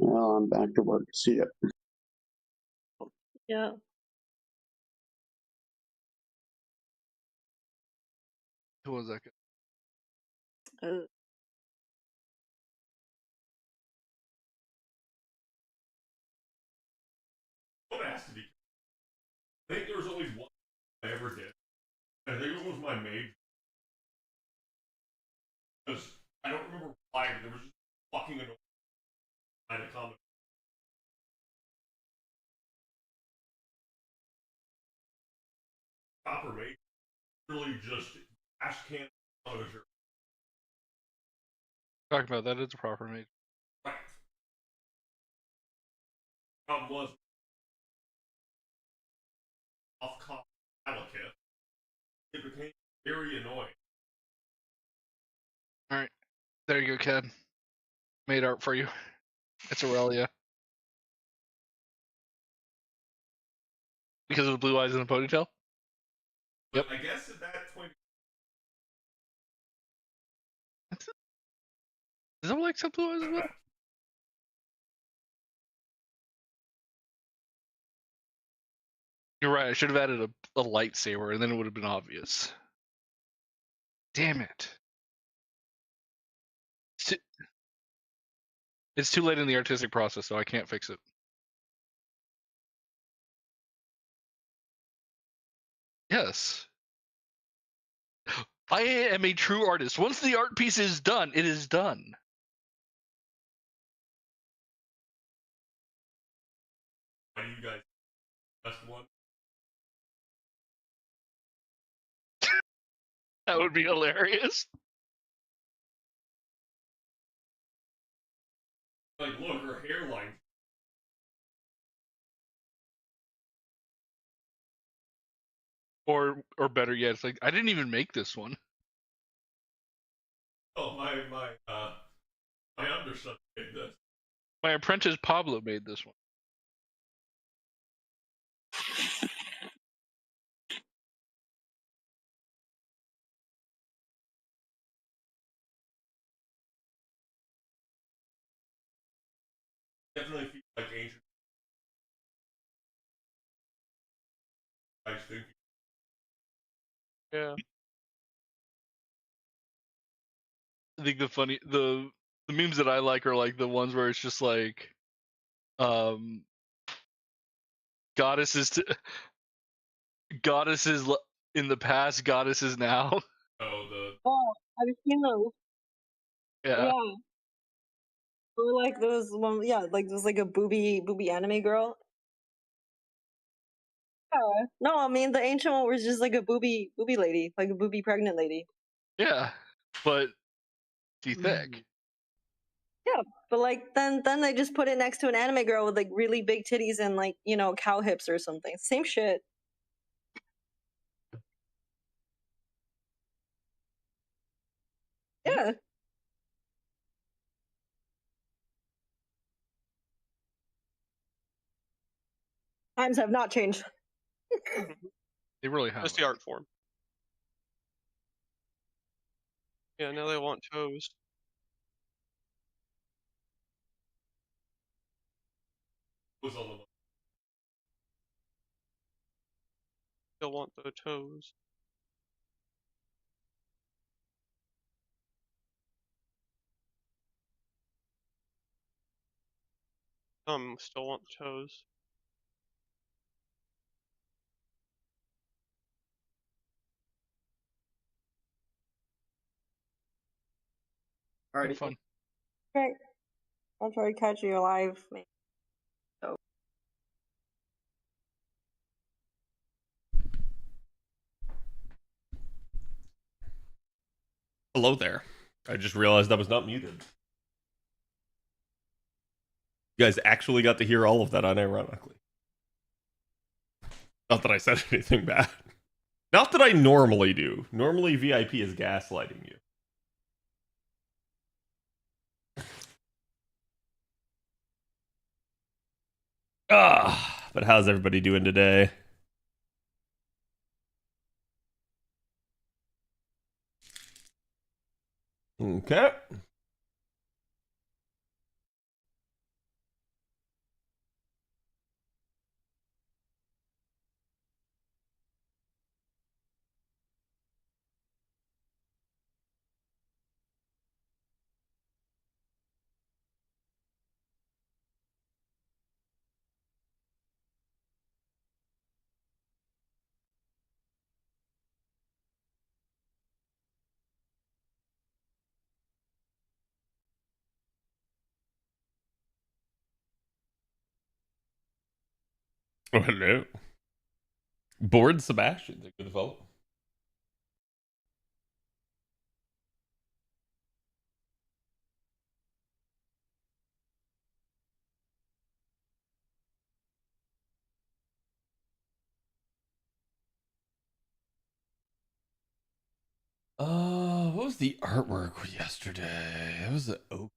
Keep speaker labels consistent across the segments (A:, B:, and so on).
A: Well, I'm back to work. See ya.
B: Yeah.
C: Who was that?
B: Uh,
D: What has to be? I think there was only one I ever did. I think it was my maid. Because I don't remember why, there was just fucking annoying kind of comment. Proper maid. Really just ash can closure.
C: Talking about that, it's a proper mate.
D: Right. Problem was off cop delicate. It became very annoying.
C: Alright. There you go, Ken. Made art for you. It's Aurelia. Because of the blue eyes and the ponytail?
D: But I guess at that point,
C: Is that like some blue eyes as well? You're right, I should have added a lightsaber and then it would have been obvious. Damn it. It's too late in the artistic process, so I can't fix it. Yes. I am a true artist. Once the art piece is done, it is done.
D: why do you guys best one?
C: That would be hilarious.
D: Like, look, her hairline.
C: Or better yet, it's like, I didn't even make this one.
D: Oh, my understudy made this.
C: My apprentice Pablo made this one.
D: Definitely feel like ancient. I think.
C: Yeah. I think the memes that I like are like the ones where it's just like, goddesses goddesses in the past, goddesses now.
B: Oh, I've seen those.
C: Yeah.
B: Yeah. Or like those one, yeah, like there's like a booby anime girl. Yeah. No, I mean the ancient one was just like a booby lady, like a booby pregnant lady.
C: Yeah. But too thick.
B: Yeah, but like then they just put it next to an anime girl with like really big titties and like, you know, cow hips or something. Same shit. Yeah. Times have not changed.
C: They really have.
E: Just the art form. Yeah, now they want toes.
D: Was on the
E: Still want the toes. Still want the toes.
C: Alright. Fun.
B: Okay. I'll try to catch you alive, man. So.
D: Hello there. I just realized I was not muted. You guys actually got to hear all of that unironically. Not that I said anything bad. Not that I normally do. Normally VIP is gaslighting you. But how's everybody doing today? Okay.
F: Oh, hello. Bored Sebastian. Thank you for the follow. What was the artwork yesterday? It was oak.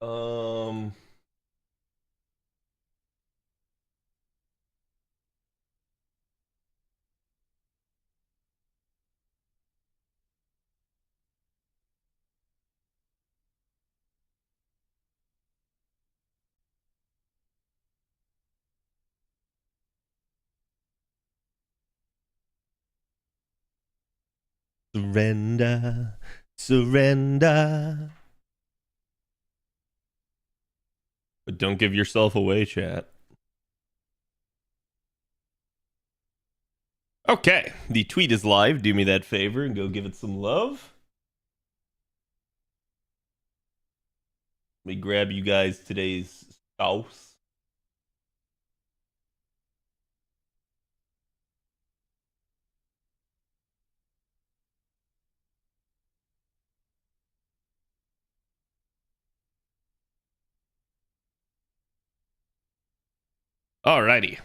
F: Um, surrender, surrender. But don't give yourself away, chat. Okay, the tweet is live. Do me that favor and go give it some love. Let me grab you guys today's sauce. Alrighty.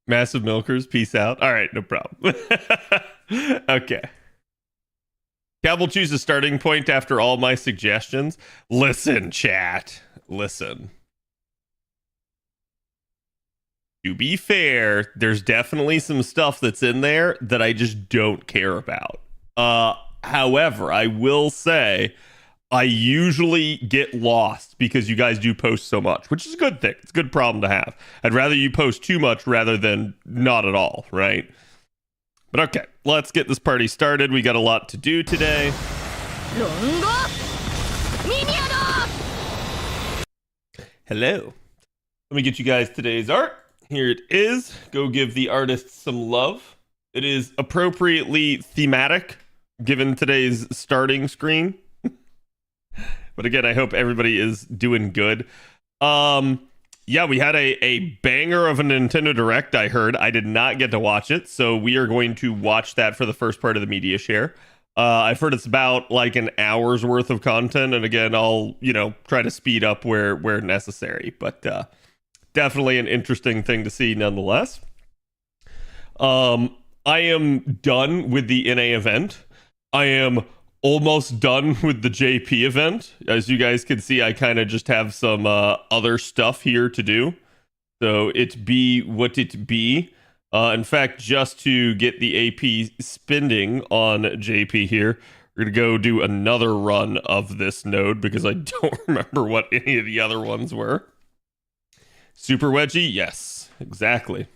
F: Massive milkers, peace out. All right, no problem. Okay. Cal will choose a starting point after all my suggestions. Listen, chat. Listen. To be fair, there's definitely some stuff that's in there that I just don't care about. However, I will say I usually get lost because you guys do post so much, which is a good thing. It's a good problem to have. I'd rather you post too much rather than not at all, right? But okay, let's get this party started. We got a lot to do today. Hello. Let me get you guys today's art. Here it is. Go give the artists some love. It is appropriately thematic given today's starting screen. But again, I hope everybody is doing good. Yeah, we had a banger of a Nintendo Direct, I heard. I did not get to watch it, so we are going to watch that for the first part of the media share. I've heard it's about like an hour's worth of content, and again, I'll, try to speed up where necessary, but definitely an interesting thing to see nonetheless. I am done with the NA event. I am almost done with the JP event. As you guys can see, I kind of just have some other stuff here to do. So it be what it be. In fact, just to get the AP spending on JP here, we're going to go do another run of this node because I don't remember what any of the other ones were. Super Wedgie? Yes, exactly.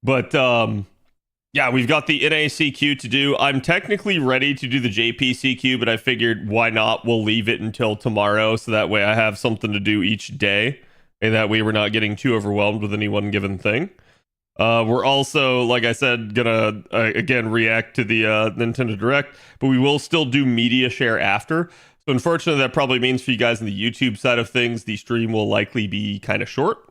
F: But, yeah, we've got the NACQ to do. I'm technically ready to do the JPCQ, but I figured why not? We'll leave it until tomorrow, so that way I have something to do each day, and that way we're not getting too overwhelmed with any one given thing. We're also, like I said, gonna, again, react to the Nintendo Direct, but we will still do media share after. So unfortunately, that probably means for you guys on the YouTube side of things, the stream will likely be kind of short.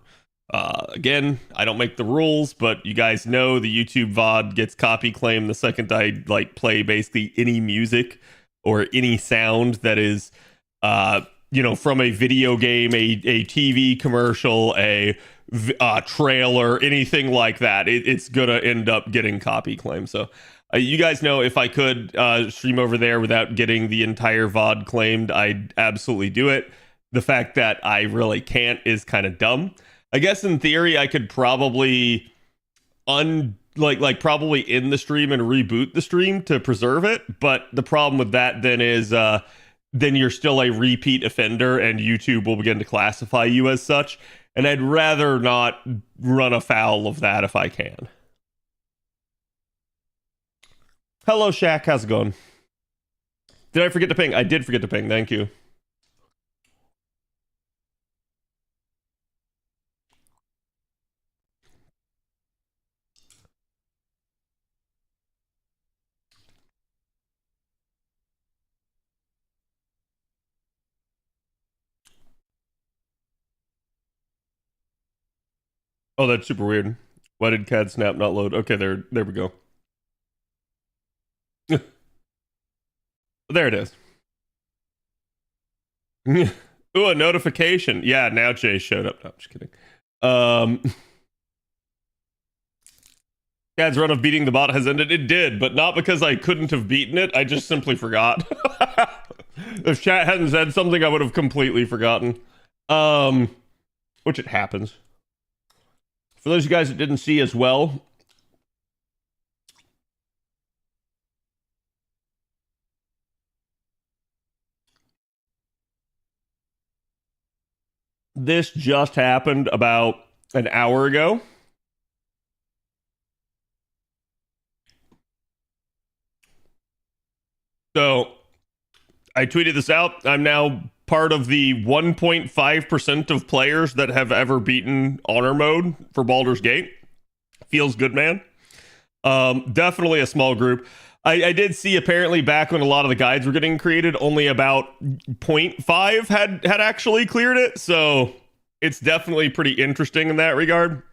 F: Again, I don't make the rules, but you guys know the YouTube VOD gets copy claimed the second I play basically any music or any sound that is from a video game, a TV commercial, a trailer, anything like that, it's gonna end up getting copy claim. So you guys know, if I could stream over there without getting the entire VOD claimed, I'd absolutely do it. The fact that I really can't is kind of dumb. I guess in theory I could probably probably end the stream and reboot the stream to preserve it, but the problem with that then is then you're still a repeat offender and YouTube will begin to classify you as such, and I'd rather not run afoul of that if I can. Hello Shaq, how's it going? Did I forget to ping? I did forget to ping, thank you. Oh, that's super weird. Why did CAD snap not load? Okay, there we go. There it is. Ooh, a notification. Yeah, now Jay showed up. No, I'm just kidding. CAD's run of beating the bot has ended. It did, but not because I couldn't have beaten it. I just simply forgot. If chat hadn't said something, I would have completely forgotten. Which it happens. For those of you guys that didn't see as well, this just happened about an hour ago. So I tweeted this out. I'm now part of the 1.5% of players that have ever beaten honor mode for Baldur's Gate. Feels good, man. Definitely a small group. I did see, apparently, back when a lot of the guides were getting created, only about 0.5 had actually cleared it. So it's definitely pretty interesting in that regard.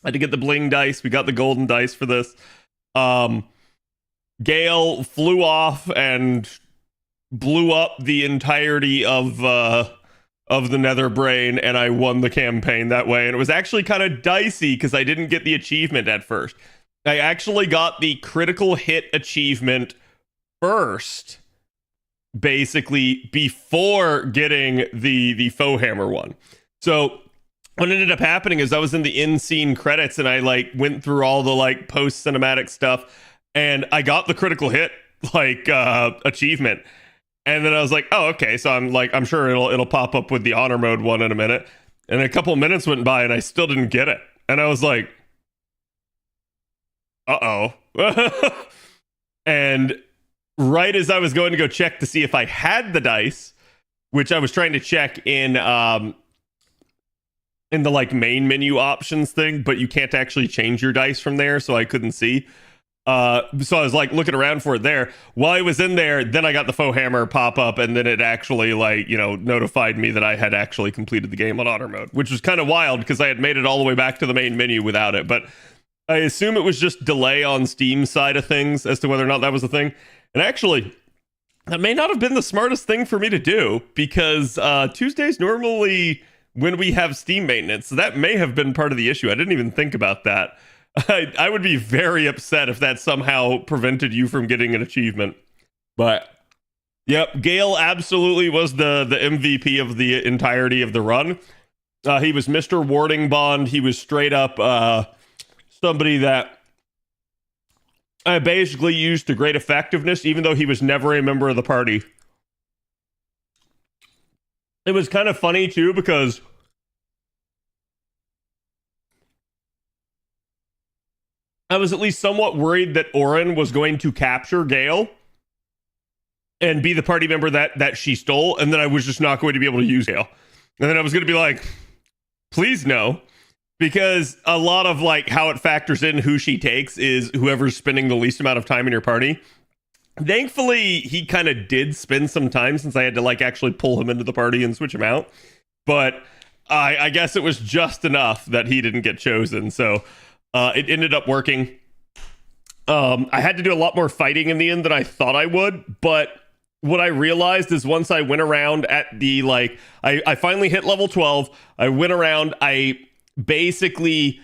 F: I had to get the bling dice. We got the golden dice for this. Gale flew off and blew up the entirety of the Nether Brain, and I won the campaign that way. And it was actually kind of dicey because I didn't get the achievement at first. I actually got the critical hit achievement first, basically, before getting the faux hammer one. So what ended up happening is I was in the in-scene credits and I went through all the post-cinematic stuff, and I got the critical hit achievement. And then I was like, oh, okay. So I'm sure it'll pop up with the honor mode one in a minute. And a couple minutes went by and I still didn't get it. And I was like, uh-oh. And right as I was going to go check to see if I had the dice, which I was trying to check in the main menu options thing, but you can't actually change your dice from there, so I couldn't see. So I was looking around for it there. While I was in there, then I got the faux hammer pop up, and then it actually notified me that I had actually completed the game on honor mode, which was kind of wild because I had made it all the way back to the main menu without it. But I assume it was just delay on Steam's side of things as to whether or not that was a thing. And actually, that may not have been the smartest thing for me to do, because Tuesdays normally when we have Steam maintenance, so that may have been part of the issue. I didn't even think about that. I would be very upset if that somehow prevented you from getting an achievement. But yep, Gale absolutely was the MVP of the entirety of the run. He was Mr. Warding Bond. He was straight up somebody that I basically used to great effectiveness, even though he was never a member of the party. It was kind of funny too, because I was at least somewhat worried that Orin was going to capture Gale and be the party member that she stole, and then I was just not going to be able to use Gale. And then I was going to be like, please no. Because a lot of how it factors in who she takes is whoever's spending the least amount of time in your party. Thankfully, he kind of did spend some time, since I had to actually pull him into the party and switch him out. But I guess it was just enough that he didn't get chosen. So it ended up working. I had to do a lot more fighting in the end than I thought I would, but what I realized is once I went around at the like, I finally hit level 12. I went around, I basically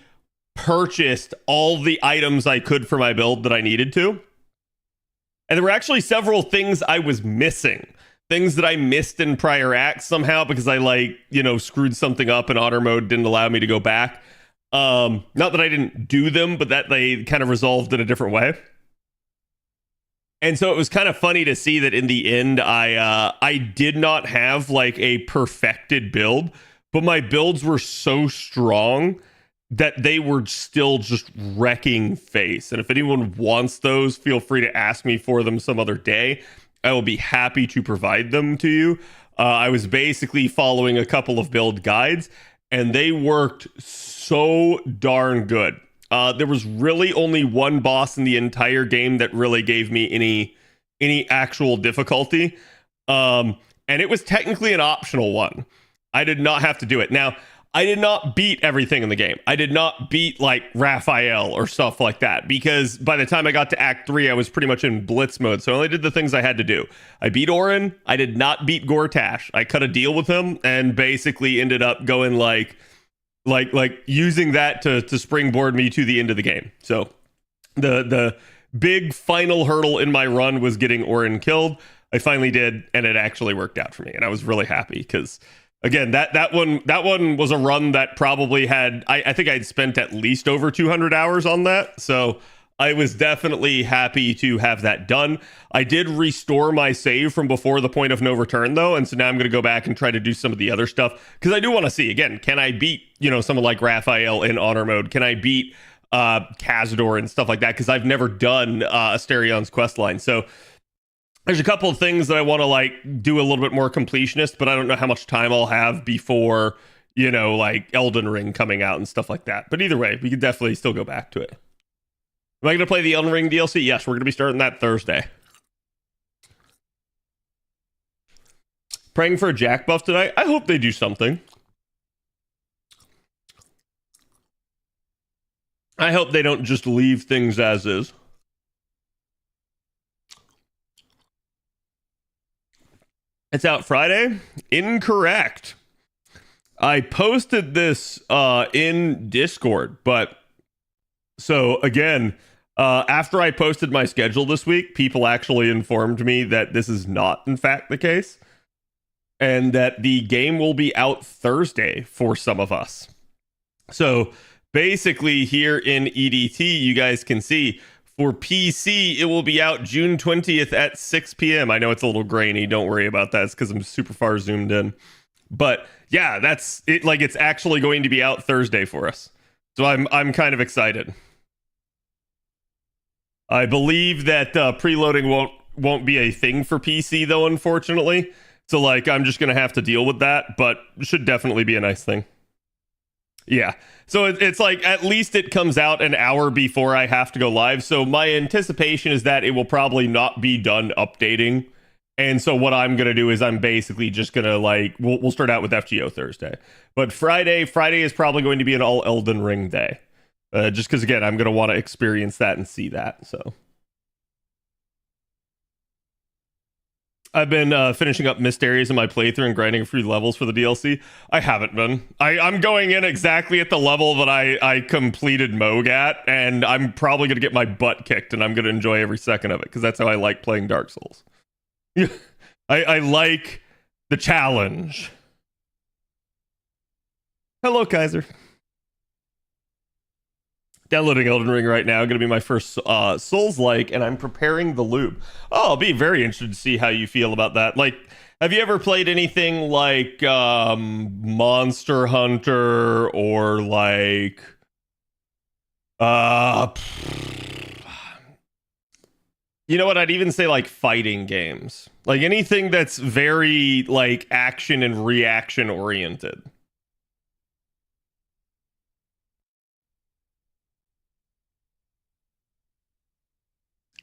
F: purchased all the items I could for my build that I needed to. And there were actually several things I was missing. Things that I missed in prior acts somehow because I like, you know, screwed something up and honor mode didn't allow me to go back. Not that I didn't do them, but that they kind of resolved in a different way. And so it was kind of funny to see that in the end, I did not have like a perfected build, but my builds were so strong that they were still just wrecking face. And if anyone wants those, feel free to ask me for them some other day. I will be happy to provide them to you. I was basically following a couple of build guides, and they worked so darn good. There was really only one boss in the entire game that really gave me any actual difficulty. And it was technically an optional one. I did not have to do it. Now, I did not beat everything in the game. I did not beat like Raphael or stuff like that because by the time I got to Act 3, I was pretty much in blitz mode. So I only did the things I had to do. I beat Orin. I did not beat Gortash. I cut a deal with him and basically ended up going like using that to springboard me to the end of the game. So the big final hurdle in my run was getting Orin killed. I finally did, and it actually worked out for me, and I was really happy because again, that one was a run that probably had I think I'd spent at least over 200 hours on that. So I was definitely happy to have that done. I did restore my save from before the point of no return though, and so now I'm going to go back and try to do some of the other stuff because I do want to see again, can I beat, you know, someone like Raphael in honor mode? Can I beat Khadroth and stuff like that? Because I've never done Asterion's quest line. So there's a couple of things that I want to like do a little bit more completionist, but I don't know how much time I'll have before, you know, like Elden Ring coming out and stuff like that. But either way, we could definitely still go back to it. Am I going to play the Elden Ring DLC? Yes, we're going to be starting that Thursday. Praying for a Jack buff tonight. I hope they do something. I hope they don't just leave things as is. It's out Friday? Incorrect. I posted this in Discord, but so again, after I posted my schedule this week, people actually informed me that this is not in fact the case and that the game will be out Thursday for some of us. So basically here in EDT, you guys can see for PC, it will be out June 20th at 6 p.m. I know it's a little grainy. Don't worry about that. It's because I'm super far zoomed in. But yeah, that's it. Like it's actually going to be out Thursday for us. So I'm kind of excited. I believe that preloading won't be a thing for PC though, unfortunately. So like I'm just gonna have to deal with that, but it should definitely be a nice thing. Yeah. So it's like at least it comes out an hour before I have to go live. So my anticipation is that it will probably not be done updating. And so what I'm going to do is I'm basically just going to like, we'll start out with FGO Thursday. But Friday is probably going to be an all Elden Ring day. Just because, again, I'm going to want to experience that and see that. So I've been finishing up missed areas in my playthrough and grinding through levels for the DLC. I haven't been. I'm going in exactly at the level that I completed Moog at, and I'm probably going to get my butt kicked, and I'm going to enjoy every second of it, because that's how I like playing Dark Souls. I like the challenge. Hello, Kaiser. Downloading Elden Ring right now. Going to be my first Souls-like, and I'm preparing the loop. Oh, I'll be very interested to see how you feel about that. Like, have you ever played anything like Monster Hunter or like you know what? I'd even say like fighting games. Like anything that's very like action and reaction oriented.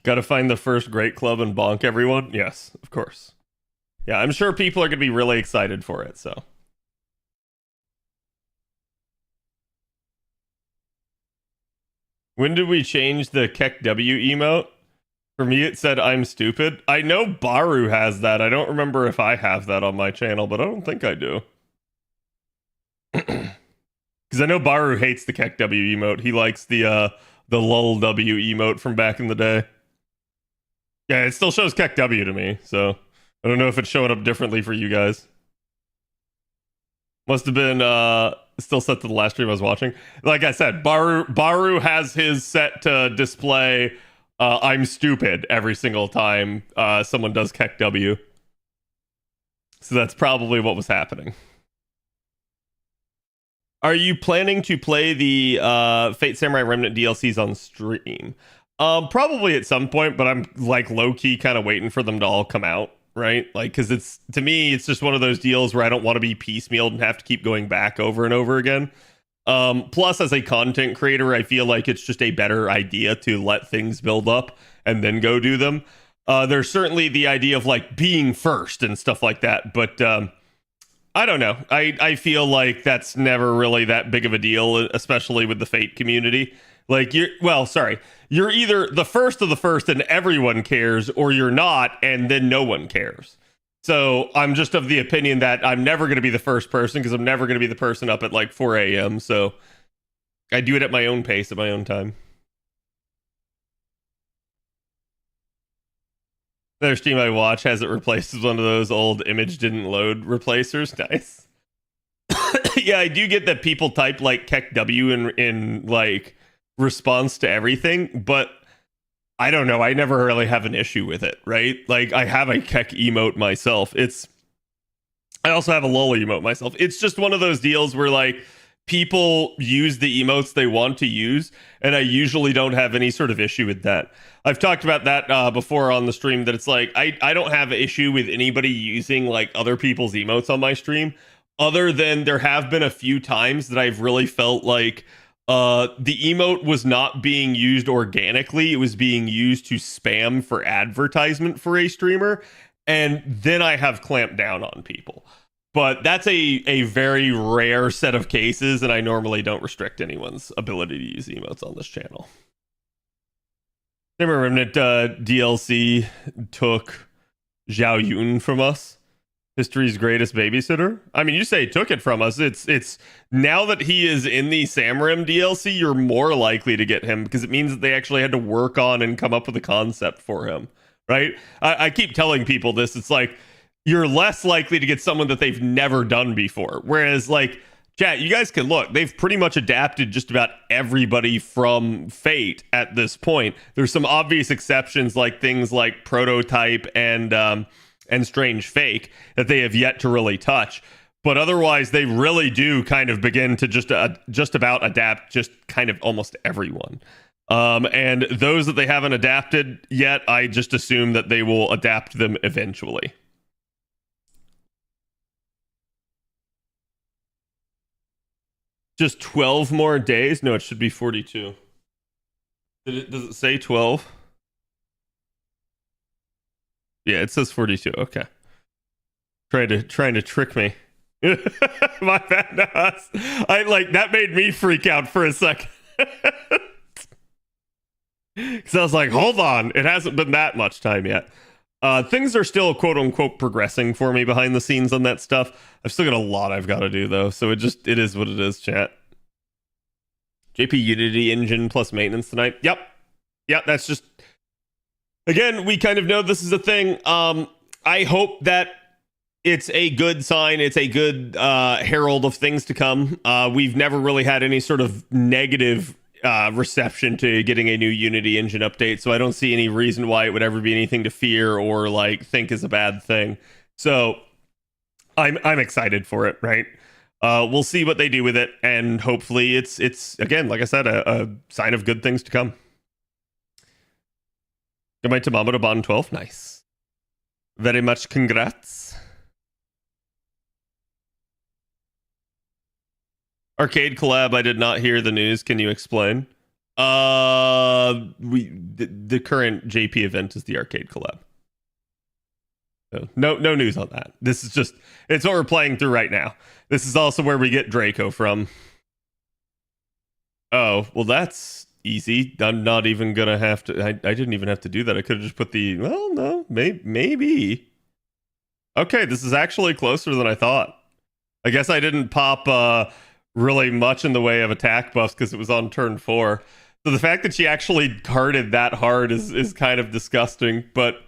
F: Got to find the first great club and bonk everyone? Yes, of course. Yeah, I'm sure people are going to be really excited for it, so. When did we change the KEKW emote? For me, it said I'm stupid. I know Baru has that. I don't remember if I have that on my channel, but I don't think I do. Because I know Baru hates the Kek W emote. He likes the lull W emote from back in the day. Yeah, it still shows Kek W to me, so I don't know if it's showing up differently for you guys. Must have been still set to the last stream I was watching. Like I said, Baru has his set to display I'm stupid every single time someone does Kek W. So that's probably what was happening. Are you planning to play the Fate Samurai Remnant DLCs on stream? Probably at some point, but I'm like low-key kind of waiting for them to all come out, right? Like, because it's, to me, it's just one of those deals where I don't want to be piecemealed and have to keep going back over and over again. Plus, as a content creator, I feel like it's just a better idea to let things build up and then go do them. There's certainly the idea of like being first and stuff like that, but I don't know. I feel like that's never really that big of a deal, especially with the Fate community. Like, you're either the first of the first and everyone cares, or you're not and then no one cares. So I'm just of the opinion that I'm never going to be the first person, because I'm never going to be the person up at like 4 a.m. So I do it at my own pace, at my own time. Another stream I watch has it replaced as one of those old image didn't load replacers. Nice. Yeah, I do get that people type like Kek W in like response to everything, but I don't know. I never really have an issue with it, right? Like, I have a Kek emote myself. I also have a LOL emote myself. It's just one of those deals where like people use the emotes they want to use, and I usually don't have any sort of issue with that. I've talked about that before on the stream, that it's like I don't have an issue with anybody using like other people's emotes on my stream, other than there have been a few times that I've really felt like the emote was not being used organically. It was being used to spam for advertisement for a streamer, and then I have clamped down on people. But that's a very rare set of cases, and I normally don't restrict anyone's ability to use emotes on this channel. Remember, Remnant DLC took Zhao Yun from us, history's greatest babysitter. I mean, you say took it from us. It's now that he is in the Samrim DLC, you're more likely to get him, because it means that they actually had to work on and come up with a concept for him, right? I keep telling people this. It's like, you're less likely to get someone that they've never done before. Whereas, like, chat, you guys can look. They've pretty much adapted just about everybody from Fate at this point. There's some obvious exceptions, like things like Prototype and Strange Fake, that they have yet to really touch. But otherwise, they really do kind of begin to just about adapt just kind of almost everyone. And those that they haven't adapted yet, I just assume that they will adapt them eventually. Just 12 more days? No, it should be 42. Does it say 12? Yeah, it says 42. Okay. Trying to trick me. My bad. No, that made me freak out for a second. Because I was like, hold on, it hasn't been that much time yet. Things are still quote unquote progressing for me behind the scenes on that stuff. I've still got a lot I've got to do though, so it is what it is, chat. JP Unity engine plus maintenance tonight. Yep, that's just, again, we kind of know this is a thing. I hope that it's a good sign. It's a good herald of things to come. We've never really had any sort of negative reception to getting a new Unity engine update, so I don't see any reason why it would ever be anything to fear or like think is a bad thing. So I'm excited for it, right? We'll see what they do with it, and hopefully it's again, like I said, a sign of good things to come. Got my Tamamoto Bond 12. Nice. Very much congrats. Arcade collab, I did not hear the news. Can you explain? The current JP event is the arcade collab. So no news on that. This is just, it's what we're playing through right now. This is also where we get Draco from. Oh, well, that's easy. I'm not even gonna have to. I didn't even have to do that. I could have just put the. Well, no, maybe. Okay, this is actually closer than I thought. I guess I didn't pop really much in the way of attack buffs because it was on turn 4. So the fact that she actually carded that hard is kind of disgusting, but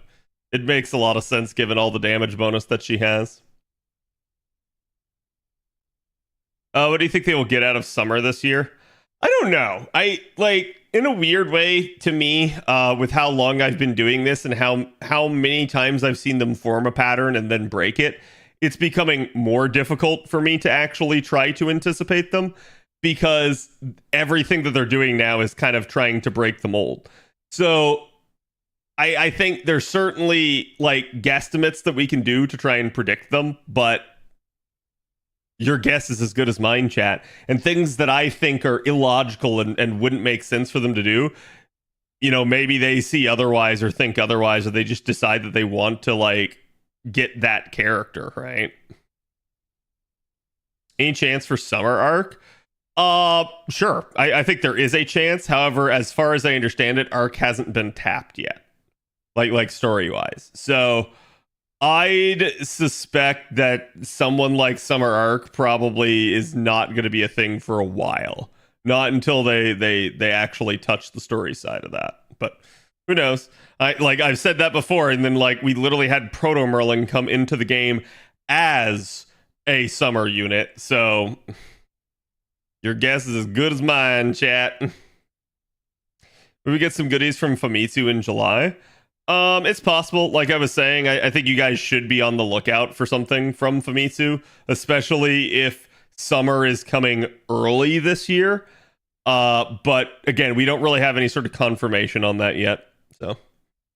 F: it makes a lot of sense given all the damage bonus that she has. What do you think they will get out of Summer this year? I don't know. I like, in a weird way, to me, with how long I've been doing this and how many times I've seen them form a pattern and then break it, it's becoming more difficult for me to actually try to anticipate them, because everything that they're doing now is kind of trying to break the mold. So I think there's certainly like guesstimates that we can do to try and predict them, but your guess is as good as mine, chat. And things that I think are illogical and wouldn't make sense for them to do, you know, maybe they see otherwise or think otherwise, or they just decide that they want to like get that character, right? Any chance for Summer arc? Sure. I think there is a chance. However, as far as I understand it, arc hasn't been tapped yet. Like story-wise. So I'd suspect that someone like Summer Arc probably is not going to be a thing for a while. Not until they actually touch the story side of that. But who knows? I've said that before, and then like we literally had Proto Merlin come into the game as a Summer unit. So your guess is as good as mine, chat. Will we get some goodies from Famitsu in July? It's possible. Like I was saying, I think you guys should be on the lookout for something from Famitsu, especially if Summer is coming early this year. But again, we don't really have any sort of confirmation on that yet, so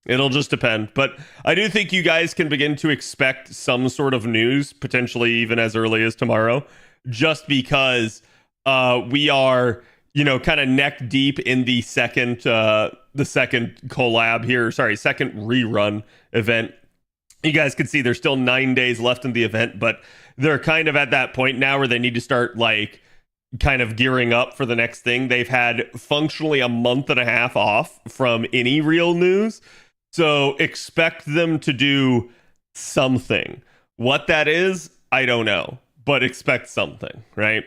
F: it'll just depend. But I do think you guys can begin to expect some sort of news, potentially even as early as tomorrow, just because we are, you know, kind of neck deep in the second collab here. Sorry, second rerun event. You guys can see there's still 9 days left in the event, but they're kind of at that point now where they need to start like kind of gearing up for the next thing. They've had functionally a month and a half off from any real news. So expect them to do something. What that is, I don't know, but expect something, right?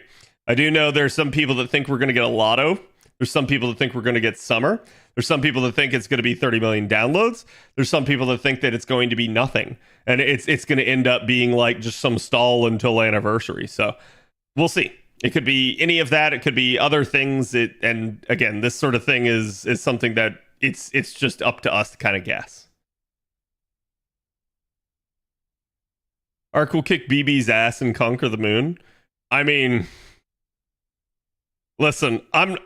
F: I do know there's some people that think we're going to get a lotto. There's some people that think we're going to get Summer. There's some people that think it's going to be 30 million downloads. There's some people that think that it's going to be nothing. And it's going to end up being like just some stall until anniversary. So we'll see. It could be any of that. It could be other things. And again, this sort of thing is something that it's just up to us to kind of guess. Ark will kick BB's ass and conquer the moon. I mean, listen, I'm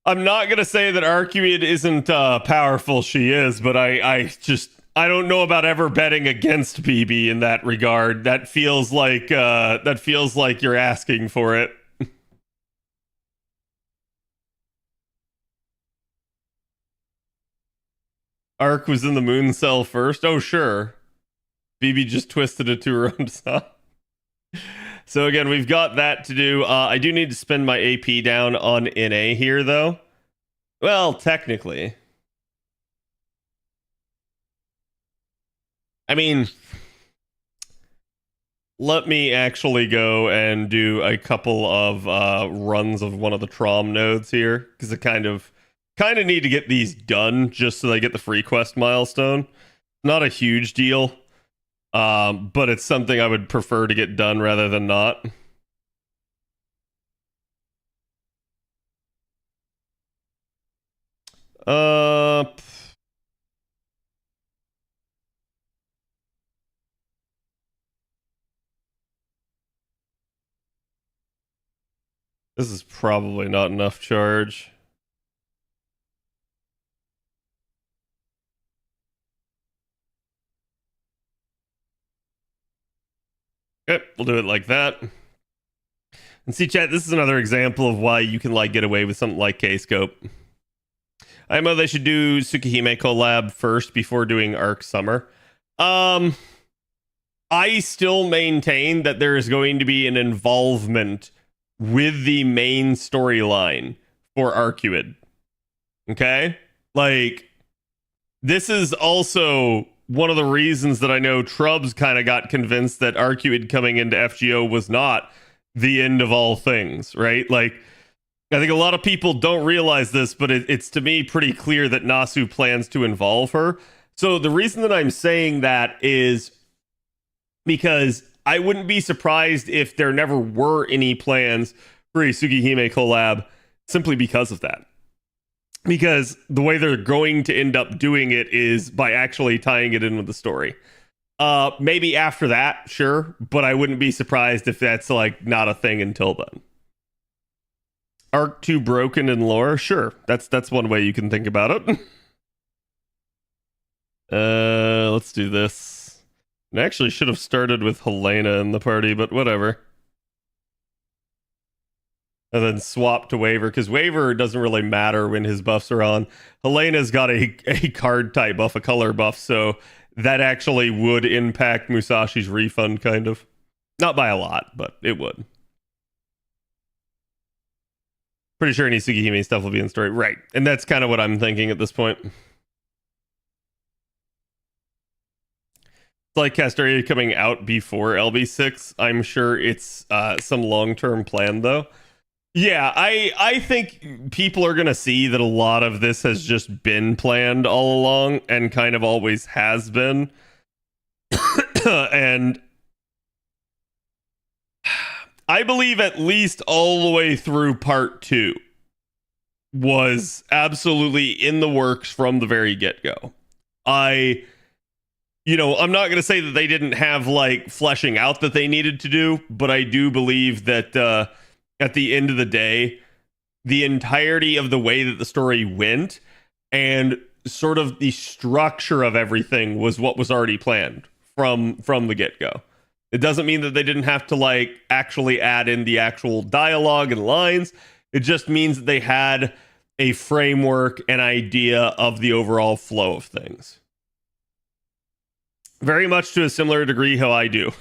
F: not gonna say that Arcuid isn't powerful. She is, but I don't know about ever betting against BB in that regard. That feels like you're asking for it. Ark was in the moon cell first. Oh sure, BB just twisted it to her own side. So again, we've got that to do. I do need to spend my AP down on NA here, though. Well, technically. I mean, let me actually go and do a couple of runs of one of the Trom nodes here, because I kind of need to get these done just so I get the free quest milestone. Not a huge deal. But it's something I would prefer to get done rather than not. This is probably not enough charge. Okay, we'll do it like that. And see, chat, this is another example of why you can like get away with something like K-Scope. I know they should do Tsukihime collab first before doing Arc Summer. I still maintain that there is going to be an involvement with the main storyline for Arcuid. Okay? Like, this is also one of the reasons that I know Trubs kind of got convinced that Arcuid coming into FGO was not the end of all things, right? Like, I think a lot of people don't realize this, but it's to me pretty clear that Nasu plans to involve her. So the reason that I'm saying that is because I wouldn't be surprised if there never were any plans for a Sugihime collab simply because of that. Because the way they're going to end up doing it is by actually tying it in with the story. Maybe after that, sure, but I wouldn't be surprised if that's like not a thing until then. Arc 2 broken in lore? Sure. That's one way you can think about it. Let's do this. I actually should have started with Helena in the party, but whatever. And then swap to Waver, because Waver doesn't really matter when his buffs are on. Helena's got a card type buff, a color buff, so that actually would impact Musashi's refund, kind of. Not by a lot, but it would. Pretty sure any Sugihime stuff will be in story. Right. And that's kind of what I'm thinking at this point. It's like Castoria coming out before LB6. I'm sure it's some long-term plan, though. Yeah, I think people are going to see that a lot of this has just been planned all along and kind of always has been. And I believe at least all the way through part 2 was absolutely in the works from the very get-go. I'm not going to say that they didn't have like fleshing out that they needed to do, but I do believe that at the end of the day, the entirety of the way that the story went and sort of the structure of everything was what was already planned from the get-go. It doesn't mean that they didn't have to like actually add in the actual dialogue and lines. It just means that they had a framework and idea of the overall flow of things. Very much to a similar degree how I do.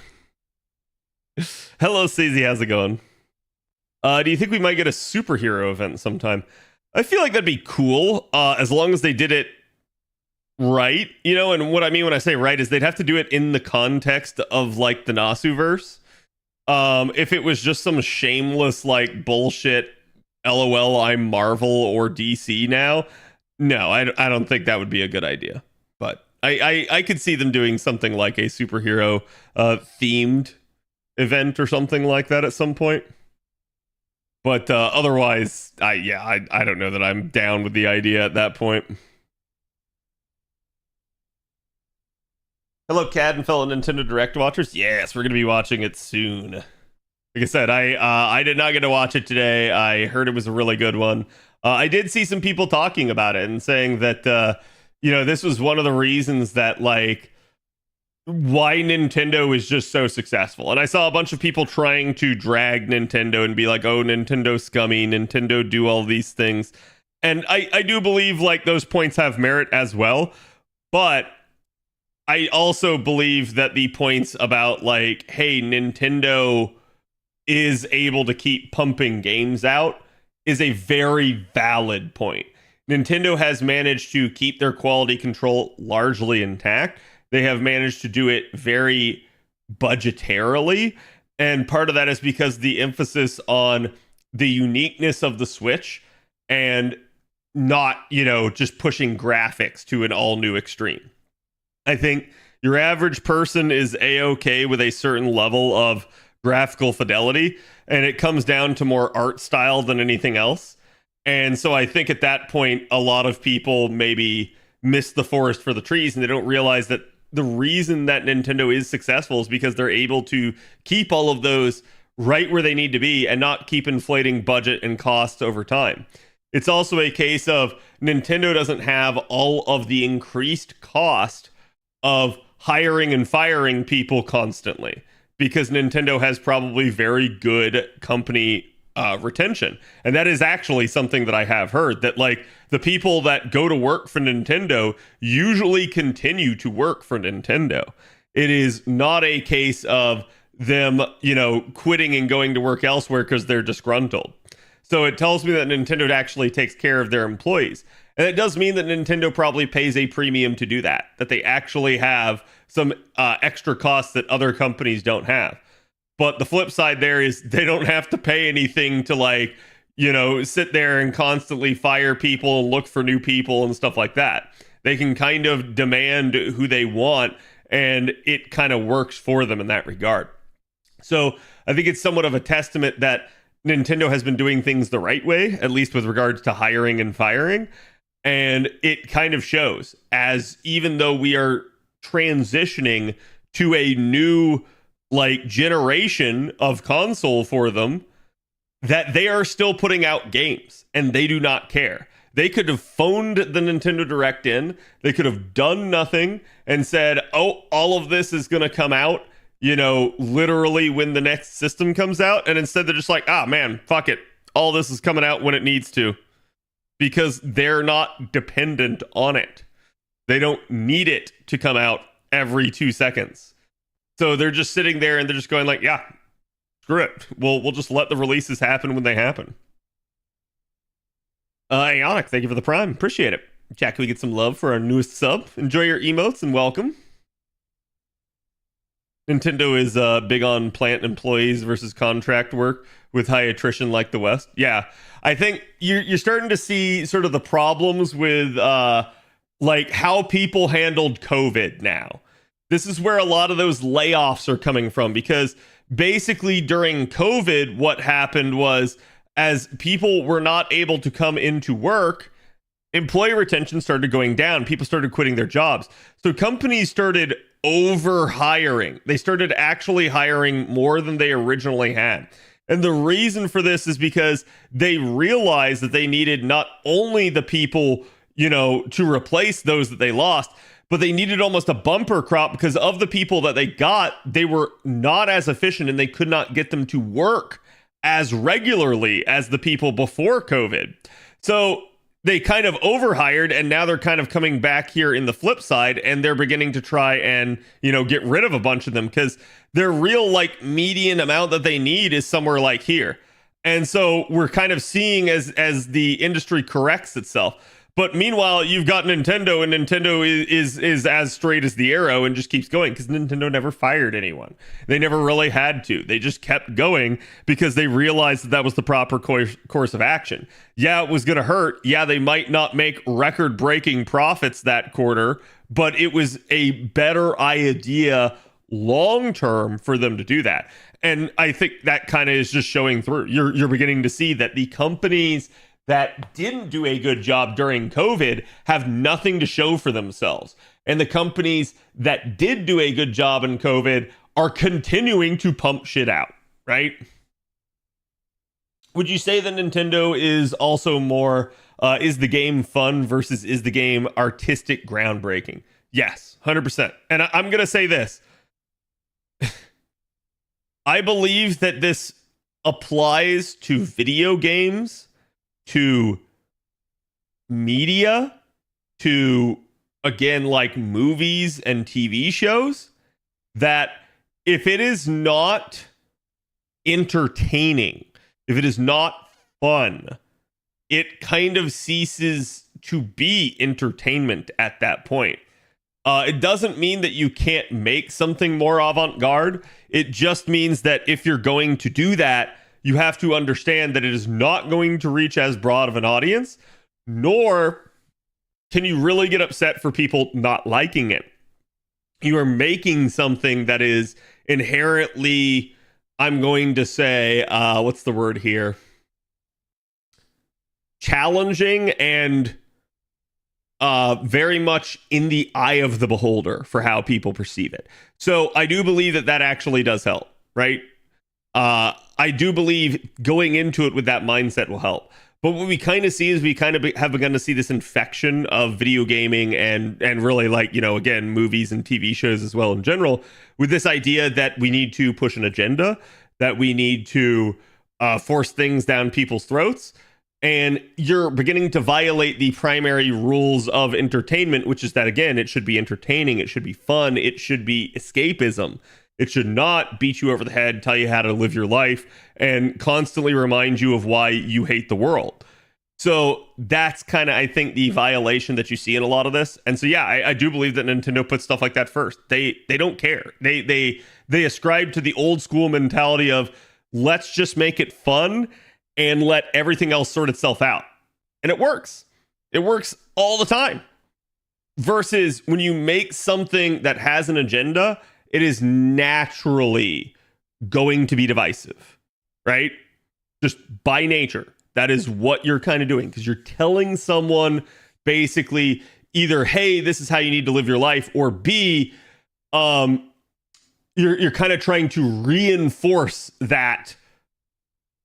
F: Hello, Stacey, how's it going? Do you think we might get a superhero event sometime? I feel like that'd be cool, as long as they did it right, and what I mean when I say right is they'd have to do it in the context of like the Nasuverse. If it was just some shameless like bullshit LOL I'm Marvel or DC now, no, I don't think that would be a good idea. But I could see them doing something like a superhero themed event or something like that at some point. But otherwise, I don't know that I'm down with the idea at that point. Hello, Cad and fellow Nintendo Direct watchers. Yes, we're going to be watching it soon. Like I said, I did not get to watch it today. I heard it was a really good one. I did see some people talking about it and saying that, this was one of the reasons that, like, why Nintendo is just so successful. And I saw a bunch of people trying to drag Nintendo and be like, oh, Nintendo scummy, Nintendo do all these things. And I do believe, like, those points have merit as well. But I also believe that the points about like, hey, Nintendo is able to keep pumping games out is a very valid point. Nintendo has managed to keep their quality control largely intact. They have managed to do it very budgetarily. And part of that is because the emphasis on the uniqueness of the Switch and not, just pushing graphics to an all new extreme. I think your average person is A-okay with a certain level of graphical fidelity, and it comes down to more art style than anything else. And so I think at that point, a lot of people maybe miss the forest for the trees, and they don't realize that the reason that Nintendo is successful is because they're able to keep all of those right where they need to be and not keep inflating budget and costs over time. It's also a case of Nintendo doesn't have all of the increased cost of hiring and firing people constantly, because Nintendo has probably very good company retention. And that is actually something that I have heard, that like the people that go to work for Nintendo usually continue to work for Nintendo. It is not a case of them, quitting and going to work elsewhere because they're disgruntled. So it tells me that Nintendo actually takes care of their employees. And it does mean that Nintendo probably pays a premium to do that, that they actually have some extra costs that other companies don't have. But the flip side there is they don't have to pay anything to, like, you know, sit there and constantly fire people and look for new people and stuff like that. They can kind of demand who they want, and it kind of works for them in that regard. So I think it's somewhat of a testament that Nintendo has been doing things the right way, at least with regards to hiring and firing. And it kind of shows, as even though we are transitioning to a new, like, generation of console for them, that they are still putting out games and they do not care. They could have phoned the Nintendo Direct in, they could have done nothing and said, oh, all of this is going to come out, you know, literally when the next system comes out. And instead they're just like, ah, man, fuck it. All this is coming out when it needs to, because they're not dependent on it. They don't need it to come out every 2 seconds. So they're just sitting there and they're just going like, yeah, screw it. We'll just let the releases happen when they happen. Ionic, thank you for the prime. Appreciate it. Jack, can we get some love for our newest sub? Enjoy your emotes and welcome. Nintendo is big on plant employees versus contract work with high attrition like the West. Yeah, I think you're starting to see sort of the problems with like how people handled COVID now. This is where a lot of those layoffs are coming from, because basically during COVID, what happened was, as people were not able to come into work, employee retention started going down. People started quitting their jobs. So companies started over hiring. They started actually hiring more than they originally had. And the reason for this is because they realized that they needed not only the people, you know, to replace those that they lost, but they needed almost a bumper crop, because of the people that they got, they were not as efficient and they could not get them to work as regularly as the people before COVID. So they kind of overhired, and now they're kind of coming back here in the flip side, and they're beginning to try and, you know, get rid of a bunch of them, because their real, like, median amount that they need is somewhere like here. And so we're kind of seeing as the industry corrects itself. But meanwhile, you've got Nintendo, and Nintendo is as straight as the arrow and just keeps going, because Nintendo never fired anyone. They never really had to. They just kept going because they realized that was the proper course of action. Yeah, it was going to hurt. Yeah, they might not make record-breaking profits that quarter, but it was a better idea long-term for them to do that. And I think that kind of is just showing through. You're beginning to see that the companies that didn't do a good job during COVID have nothing to show for themselves. And the companies that did do a good job in COVID are continuing to pump shit out, right? Would you say that Nintendo is also more, is the game fun versus is the game artistic groundbreaking? Yes, 100%. And I'm going to say this. I believe that this applies to video games, to media, to, again, like movies and TV shows, that if it is not entertaining, if it is not fun, it kind of ceases to be entertainment at that point. It doesn't mean that you can't make something more avant-garde. It just means that if you're going to do that, you have to understand that it is not going to reach as broad of an audience, nor can you really get upset for people not liking it. You are making something that is inherently, I'm going to say, what's the word here? Challenging and very much in the eye of the beholder for how people perceive it. So I do believe that that actually does help, right? I do believe going into it with that mindset will help. But what we kind of see is we kind of have begun to see this infection of video gaming and really, like, you know, again, movies and TV shows as well in general, with this idea that we need to push an agenda, that we need to force things down people's throats. And you're beginning to violate the primary rules of entertainment, which is that, again, it should be entertaining, it should be fun, it should be escapism. It should not beat you over the head, tell you how to live your life, and constantly remind you of why you hate the world. So that's kind of, I think, the violation that you see in a lot of this. And so, yeah, I do believe that Nintendo puts stuff like that first. They don't care. They ascribe to the old school mentality of let's just make it fun and let everything else sort itself out. And it works. It works all the time. Versus when you make something that has an agenda, it is naturally going to be divisive, right? Just by nature. That is what you're kind of doing, because you're telling someone basically either, hey, this is how you need to live your life, or B, you're kind of trying to reinforce that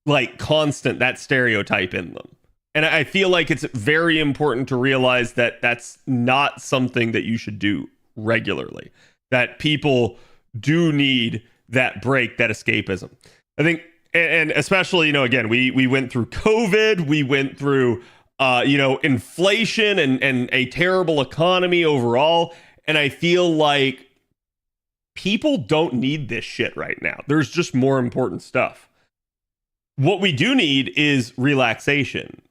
F: like constant, that stereotype in them. And I feel like it's very important to realize that that's not something that you should do regularly, that people do need that break, that escapism. I think, and especially, again, we went through COVID, we went through, inflation and a terrible economy overall. And I feel like people don't need this shit right now. There's just more important stuff. What we do need is relaxation,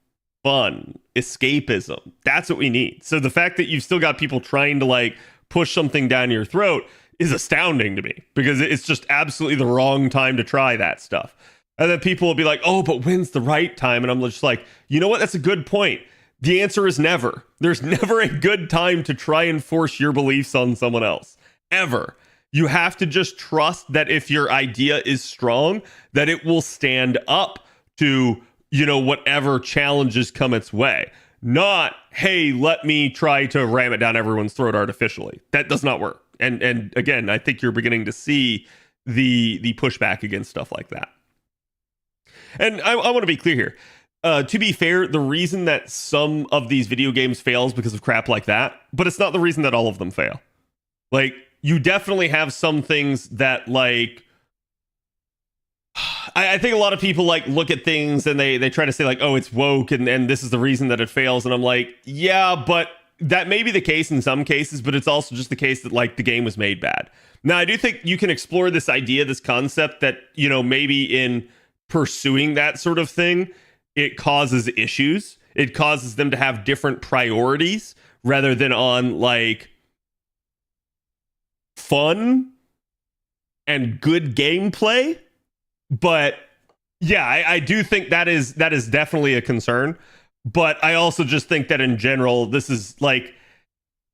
F: fun, escapism. That's what we need. So the fact that you've still got people trying to like push something down your throat is astounding to me, because it's just absolutely the wrong time to try that stuff. And then people will be like, oh, but when's the right time? And I'm just like, you know what? That's a good point. The answer is never. There's never a good time to try and force your beliefs on someone else. Ever. You have to just trust that if your idea is strong, that it will stand up to, whatever challenges come its way. Not, hey, let me try to ram it down everyone's throat artificially. That does not work. And again, I think you're beginning to see the pushback against stuff like that. And I want to be clear here. To be fair, the reason that some of these video games fail is because of crap like that, but it's not the reason that all of them fail. Like, you definitely have some things that, like, I think a lot of people like look at things and they try to say like, oh, it's woke and this is the reason that it fails. And I'm like, yeah, but that may be the case in some cases, but it's also just the case that like the game was made bad. Now, I do think you can explore this idea, this concept that, maybe in pursuing that sort of thing, it causes issues. It causes them to have different priorities rather than on like fun and good gameplay. But yeah, I do think that is definitely a concern. But I also just think that in general, this is like,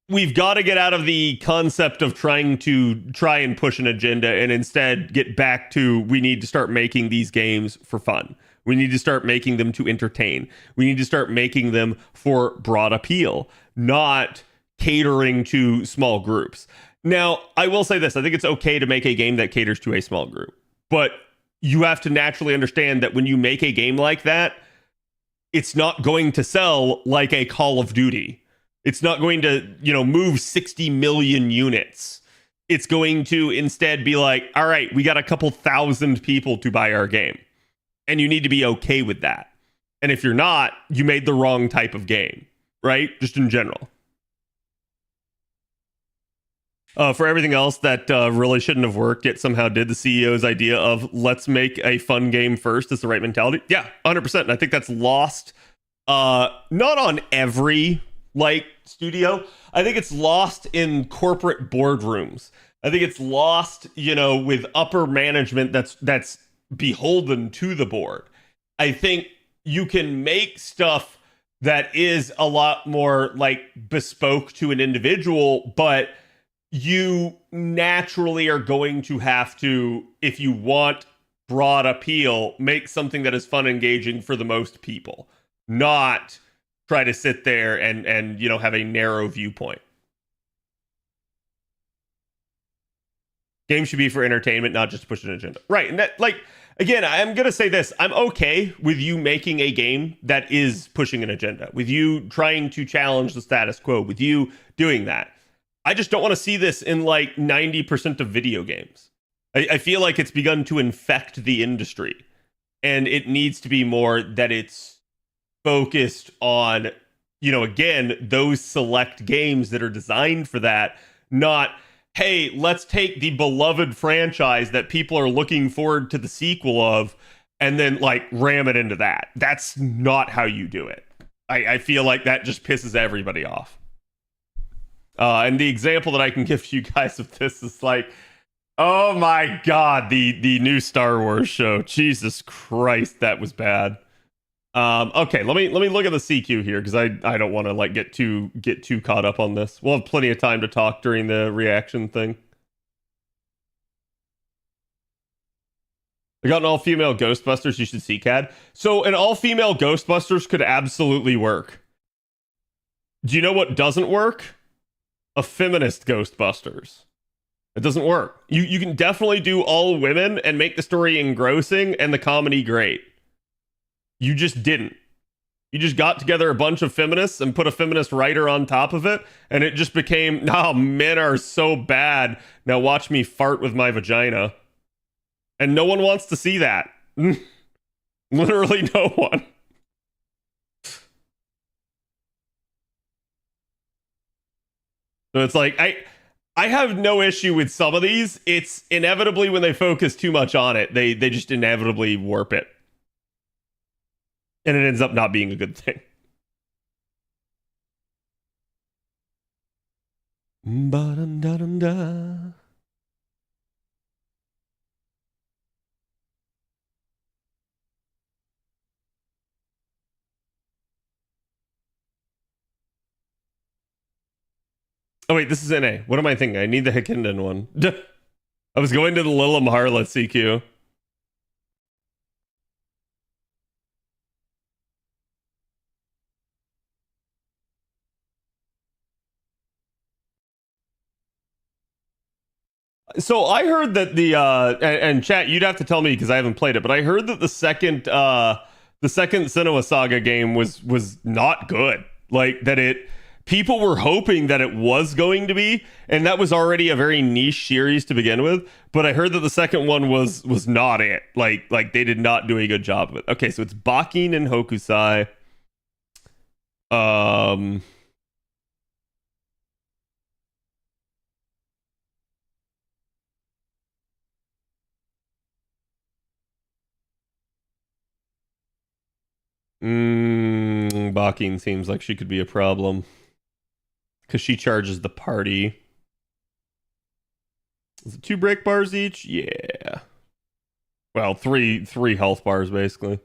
F: we've got to get out of the concept of try and push an agenda and instead get back to, we need to start making these games for fun. We need to start making them to entertain. We need to start making them for broad appeal, not catering to small groups. Now, I will say this. I think it's okay to make a game that caters to a small group. But you have to naturally understand that when you make a game like that, it's not going to sell like a Call of Duty. It's not going to, move 60 million units. It's going to instead be like, all right, we got a couple thousand people to buy our game. And you need to be okay with that. And if you're not, you made the wrong type of game, right? Just in general. For everything else that really shouldn't have worked, yet somehow did, the CEO's idea of let's make a fun game first is the right mentality. Yeah, 100%. And I think that's lost, not on every studio. I think it's lost in corporate boardrooms. I think it's lost, with upper management that's beholden to the board. I think you can make stuff that is a lot more bespoke to an individual, but you naturally are going to have to, if you want broad appeal, make something that is fun, engaging for the most people, not try to sit there and have a narrow viewpoint. Games should be for entertainment, not just to push an agenda. Right. And that, again, I'm going to say this. I'm okay with you making a game that is pushing an agenda, with you trying to challenge the status quo, with you doing that. I just don't want to see this in 90% of video games. I feel like it's begun to infect the industry, and it needs to be more that it's focused on, again, those select games that are designed for that, not, hey, let's take the beloved franchise that people are looking forward to the sequel of and then like ram it into that. That's not how you do it. I feel like that just pisses everybody off. And the example that I can give you guys of this is like, oh my god, the new Star Wars show. Jesus Christ, that was bad. Okay, let me look at the CQ here because I don't want to like get too caught up on this. We'll have plenty of time to talk during the reaction thing. I got an all-female Ghostbusters. You should see CAD. So an all-female Ghostbusters could absolutely work. Do you know what doesn't work? A feminist Ghostbusters. It doesn't work. You can definitely do all women and make the story engrossing and the comedy great. You just didn't. You just got together a bunch of feminists and put a feminist writer on top of it, and it just became, oh, men are so bad. Now watch me fart with my vagina. And no one wants to see that. Literally no one. So it's like, I have no issue with some of these. It's inevitably when they focus too much on it, they just inevitably warp it. And it ends up not being a good thing. Ba-dum-da-dum-da. Oh wait, this is NA. What am I thinking? I need the Hickenden one. I was going to the Lillum Harlot CQ. So I heard that the and chat, you'd have to tell me because I haven't played it, but I heard that the second Senua Saga game was not good. Like that people were hoping that it was going to be, and that was already a very niche series to begin with. But I heard that the second one was not it. Like they did not do a good job of it. Okay, so it's Bakin and Hokusai. Bakin seems like she could be a problem because she charges the party. Is it 2 break bars each? Yeah. Well, three health bars basically.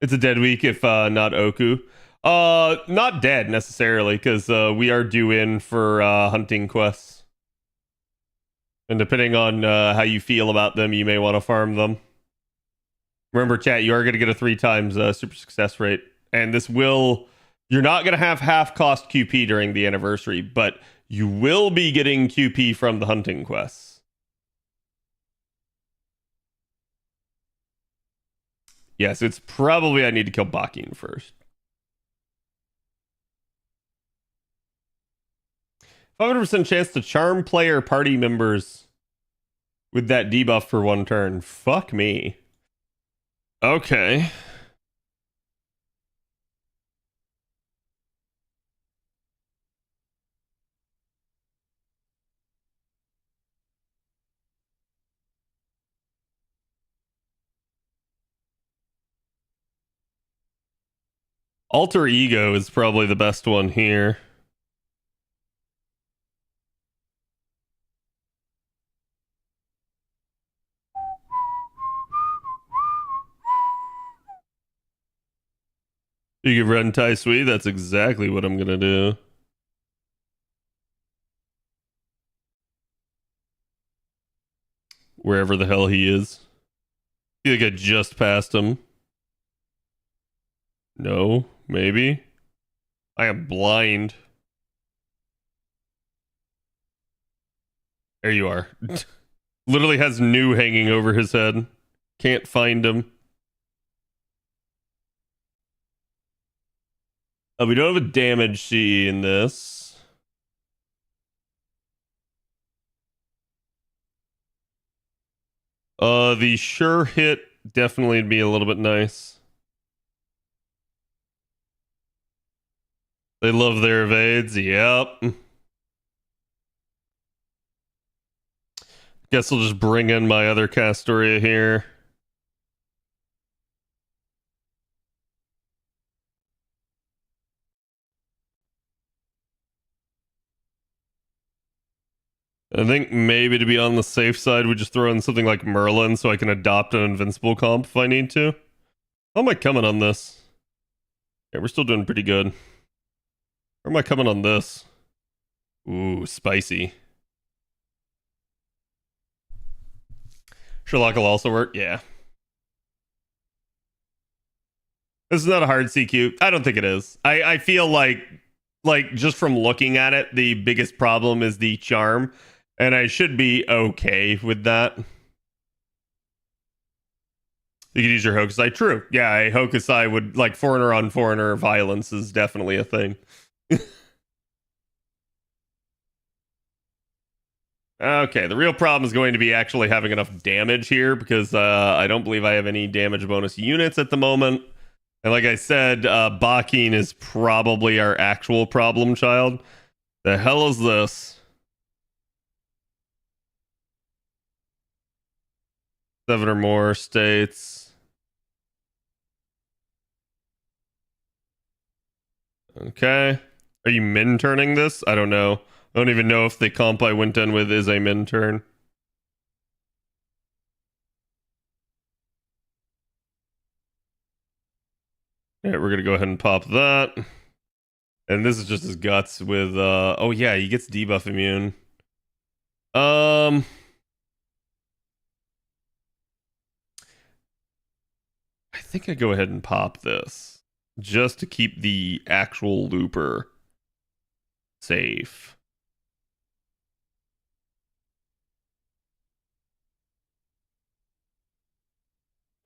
F: It's a dead week if not Oku. Not dead necessarily, because we are due in for hunting quests. And depending on how you feel about them, you may want to farm them. Remember, chat, you are going to get a 3 times super success rate. And this will... You're not going to have half cost QP during the anniversary, but you will be getting QP from the hunting quests. Yeah, so it's probably I need to kill Bakin first. 500% chance to charm player party members with that debuff for 1 turn. Fuck me. Okay. Alter Ego is probably the best one here. You can run Tai Sui? That's exactly what I'm gonna do. Wherever the hell he is. I think I just passed him. No, maybe. I am blind. There you are. Literally has new hanging over his head. Can't find him. We don't have a damage C in this. The sure hit definitely would be a little bit nice. They love their evades. Yep. Guess I'll just bring in my other Castoria here. I think maybe to be on the safe side, we just throw in something like Merlin so I can adopt an invincible comp if I need to. How am I coming on this? Yeah, we're still doing pretty good. Where am I coming on this? Ooh, spicy. Sherlock will also work. Yeah. This is not a hard CQ. I don't think it is. I feel like just from looking at it, the biggest problem is the charm, and I should be okay with that. You could use your Hokusai. True. Yeah, a Hokusai would, like, foreigner on foreigner violence is definitely a thing. Okay, the real problem is going to be actually having enough damage here, because I don't believe I have any damage bonus units at the moment. And like I said, Bakin is probably our actual problem child. The hell is this? 7 or more states. Okay. Are you min-turning this? I don't know. I don't even know if the comp I went in with is a min-turn. Alright, we're gonna go ahead and pop that. And this is just his guts with oh yeah, he gets debuff immune. I think I go ahead and pop this just to keep the actual looper safe.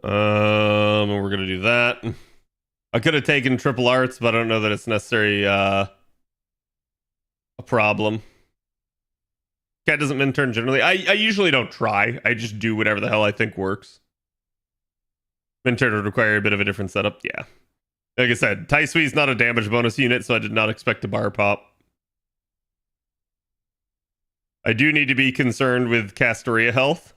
F: We're gonna do that. I could have taken triple arts, but I don't know that it's necessarily a problem. Cat doesn't min turn generally. I usually don't try. I just do whatever the hell I think works. Min turn would require a bit of a different setup. Yeah. Like I said, Taisui is not a damage bonus unit, so I did not expect a bar pop. I do need to be concerned with Castoria health.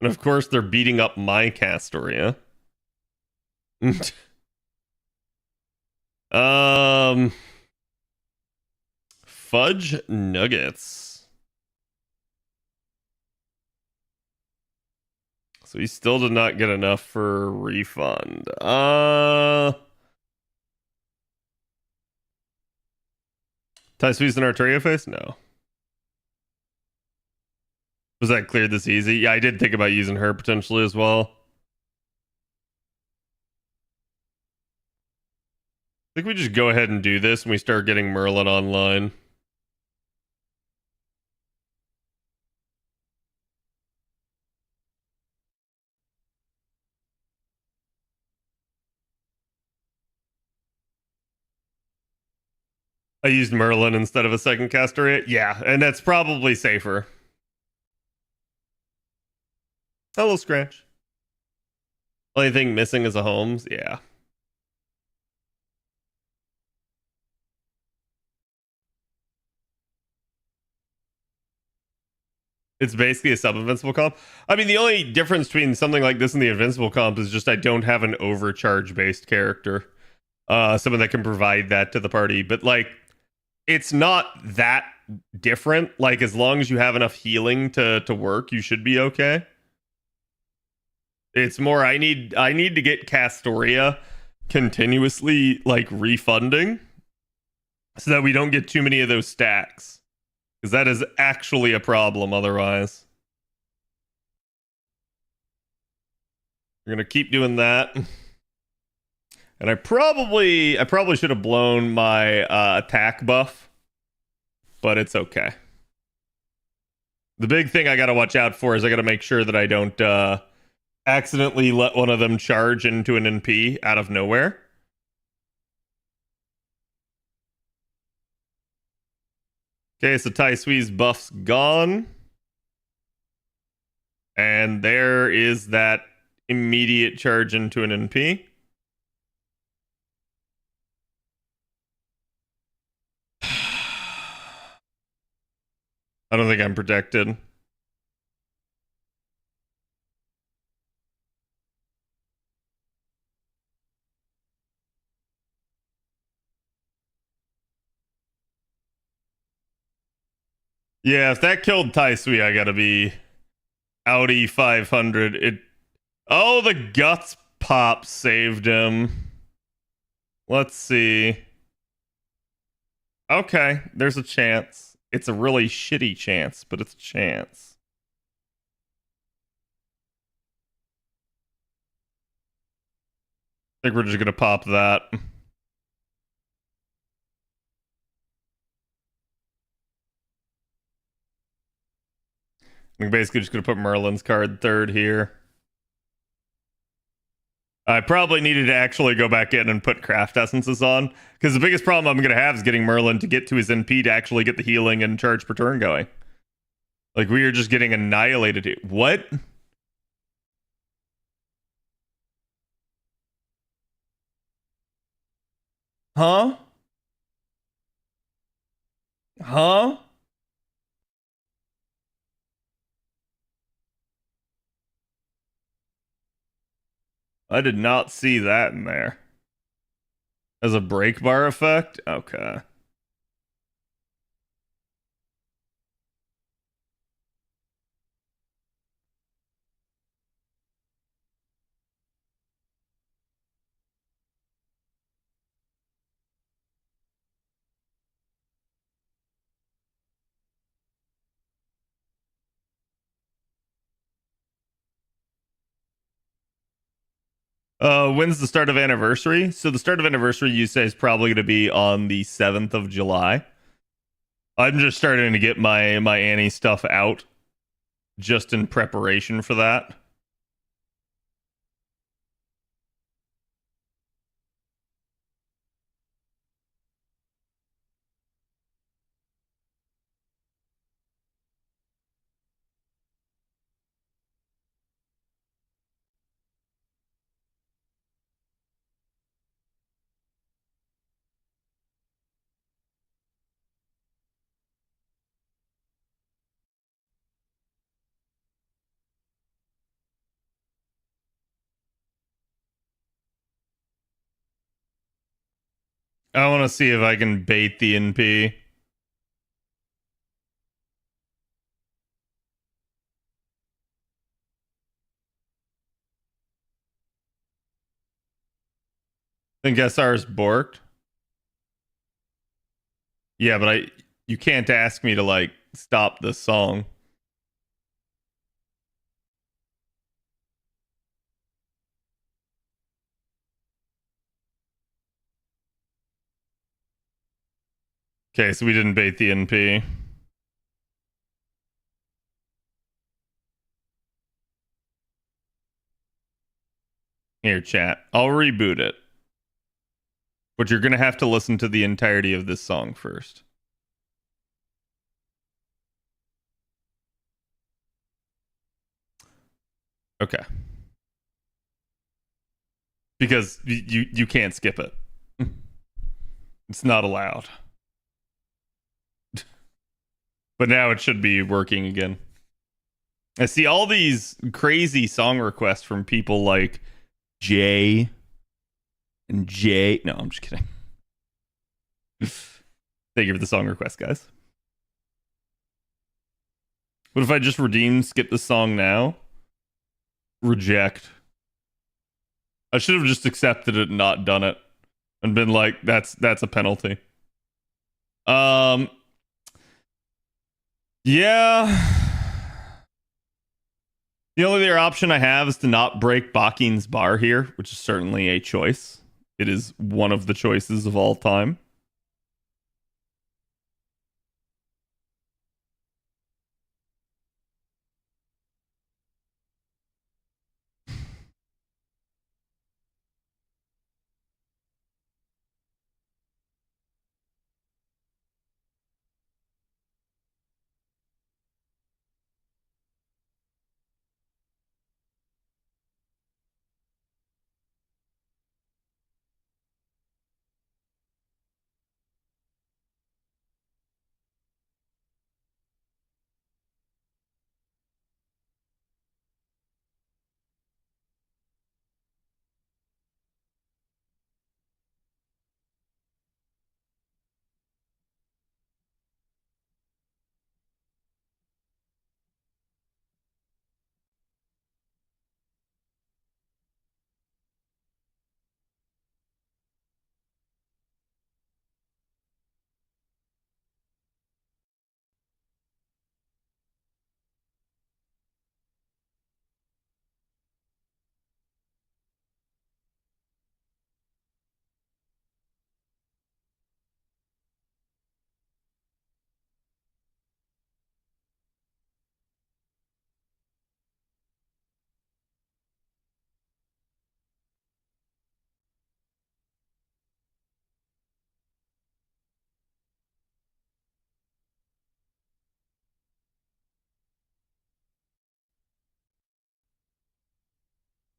F: And of course, they're beating up my Castoria. Fudge nuggets. So he still did not get enough for refund. Taisui's an Arteria face? No. Was that cleared this easy? Yeah, I did think about using her potentially as well. I think we just go ahead and do this when we start getting Merlin online. I used Merlin instead of a second caster. Yeah, and that's probably safer. Hello, Scratch. Only thing missing is a Holmes. Yeah. It's basically a sub-invincible comp. I mean, the only difference between something like this and the invincible comp is just I don't have an overcharge-based character. Someone that can provide that to the party. But, like, it's not that different. Like, as long as you have enough healing to work, you should be okay. It's more I need to get Castoria continuously, like, refunding so that we don't get too many of those stacks. Because that is actually a problem otherwise. We're gonna keep doing that. And I probably should have blown my attack buff, but it's okay. The big thing I gotta watch out for is I gotta make sure that I don't accidentally let one of them charge into an NP out of nowhere. Okay, so Tai Sui's buff's gone. And there is that immediate charge into an NP. I don't think I'm protected. Yeah, if that killed Tai Sui, I gotta be Audi 500. Oh, the guts pop saved him. Let's see. Okay, there's a chance. It's a really shitty chance, but it's a chance. I think we're just gonna pop that. I'm basically just gonna put Merlin's card third here. I probably needed to actually go back in and put craft essences on, because the biggest problem I'm gonna have is getting Merlin to get to his NP to actually get the healing and charge per turn going. Like, we are just getting annihilated here. What? Huh? Huh? I did not see that in there. As a break bar effect? Okay. When's the start of anniversary? So the start of anniversary, you say, is probably going to be on the 7th of July. I'm just starting to get my Annie stuff out, just in preparation for that. I want to see if I can bait the NP. Think SR's borked? Yeah, but you can't ask me to, like, stop this song. Okay, so we didn't bait the NP. Here, chat. I'll reboot it. But you're going to have to listen to the entirety of this song first. Okay. Because you can't skip it. It's not allowed. But now it should be working again. I see all these crazy song requests from people like Jay and Jay. No, I'm just kidding. Thank you for the song request, guys. What if I just skip the song now? Reject. I should have just accepted it and not done it. And been like, that's a penalty. Yeah. The only other option I have is to not break Bakin's bar here, which is certainly a choice. It is one of the choices of all time.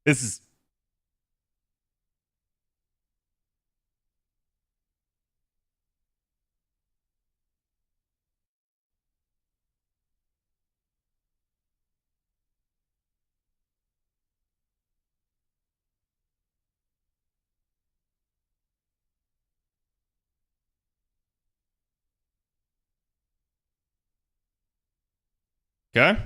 F: This is. Okay.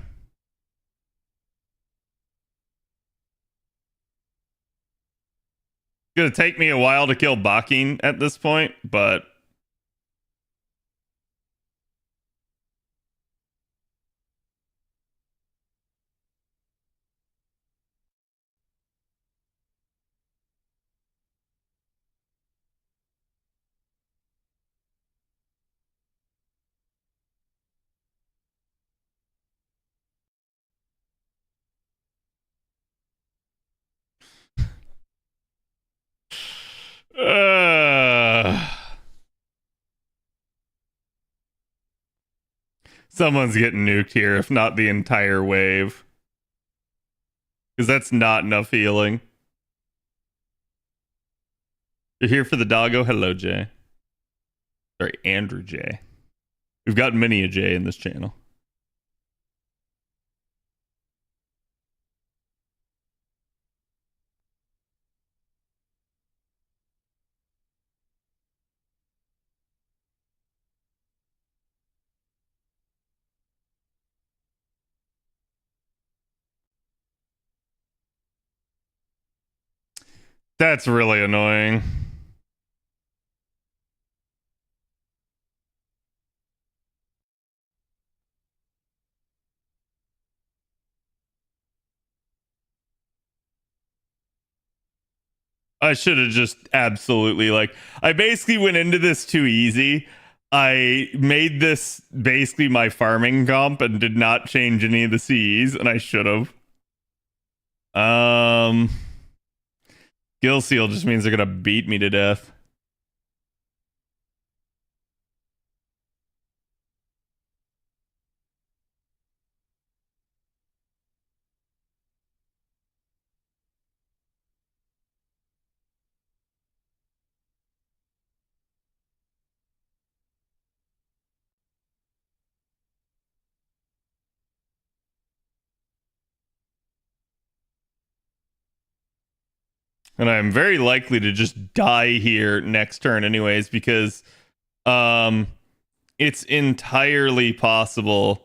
F: It's gonna take me a while to kill Bakin at this point, but someone's getting nuked here, if not the entire wave. Because that's not enough healing. You're here for the doggo? Hello, Jay. Sorry, Andrew J. We've got many a J in this channel. That's really annoying. I should have just absolutely I basically went into this too easy. I made this basically my farming comp and did not change any of the CEs, and I should have. Gill Seal just means they're gonna beat me to death. And I'm very likely to just die here next turn anyways, because it's entirely possible.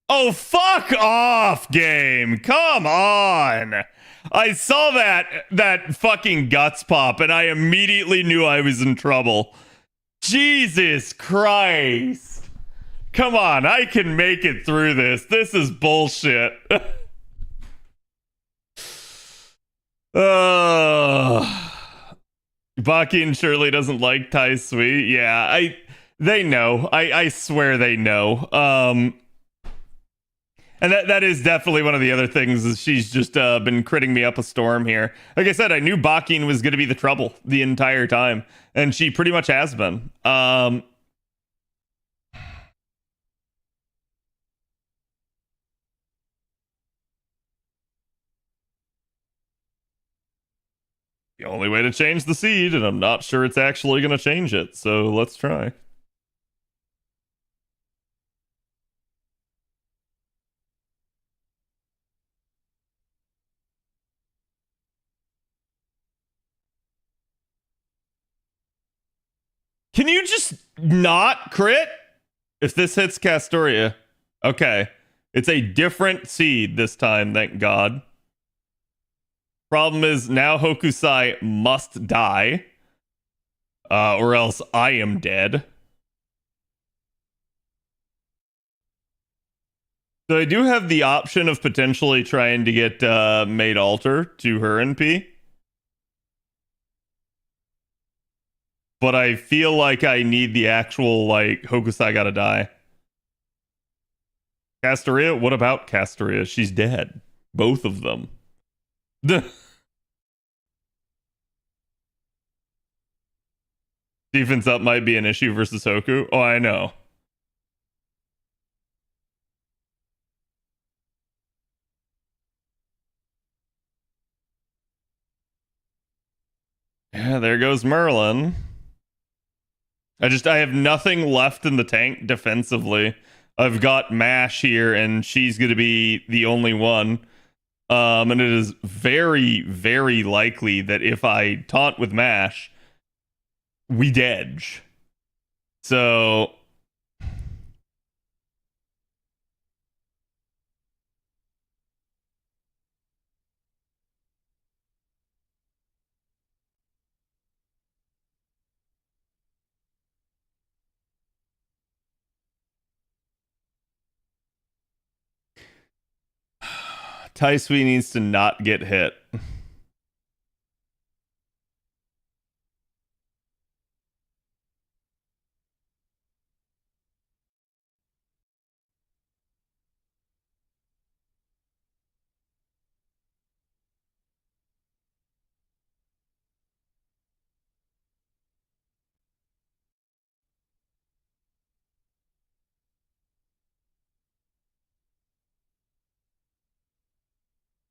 F: Oh, fuck off, game. Come on. I saw that fucking guts pop and I immediately knew I was in trouble. Jesus Christ. Come on, I can make it through this. This is bullshit. Bakin surely doesn't like Thai Sweet. Yeah, they know. I swear they know. And that is definitely one of the other things, is she's just been critting me up a storm here. Like I said, I knew Bakin was going to be the trouble the entire time, and she pretty much has been. The only way to change the seed, and I'm not sure it's actually going to change it, so let's try. Can you just not crit? If this hits Castoria. Okay. It's a different seed this time, thank God. Problem is, now Hokusai must die. Or else I am dead. So I do have the option of potentially trying to get Maid Alter to her NP. But I feel like I need the actual, Hokusai gotta die. Castoria? What about Castoria? She's dead. Both of them. Defense up might be an issue versus Hoku. Oh, I know. Yeah, there goes Merlin. I have nothing left in the tank defensively. I've got Mash here, and she's going to be the only one. And it is very, very likely that if I taunt with Mash, we dedge. So Tai Sui needs to not get hit.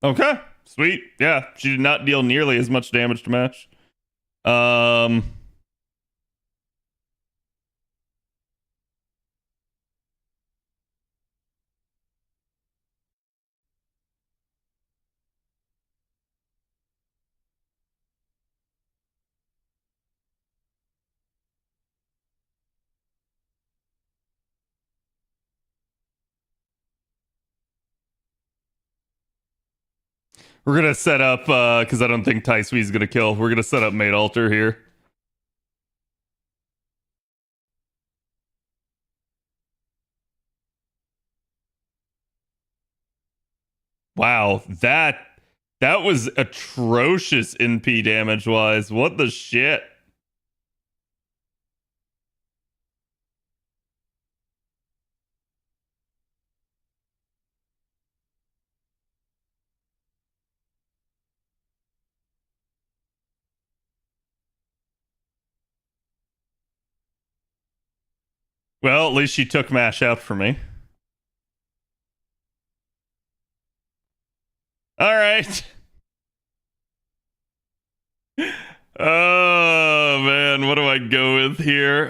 F: Okay, sweet. Yeah, she did not deal nearly as much damage to Mash. We're gonna set up because I don't think Tai Sui's gonna kill. We're gonna set up Mate Altar here. Wow, that was atrocious NP damage wise. What the shit? Well, at least she took Mash out for me. All right. Oh man, what do I go with here?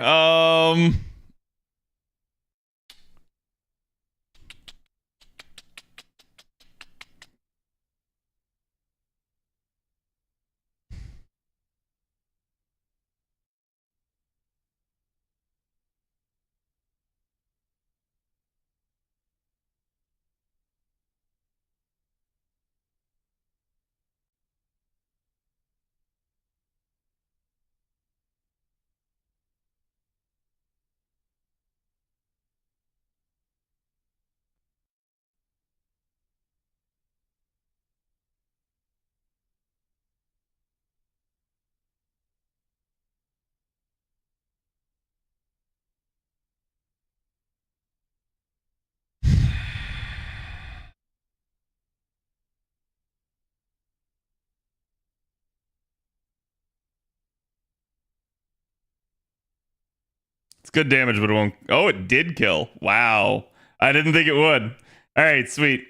F: It's good damage, but it won't. Oh, it did kill. Wow. I didn't think it would. All right, sweet.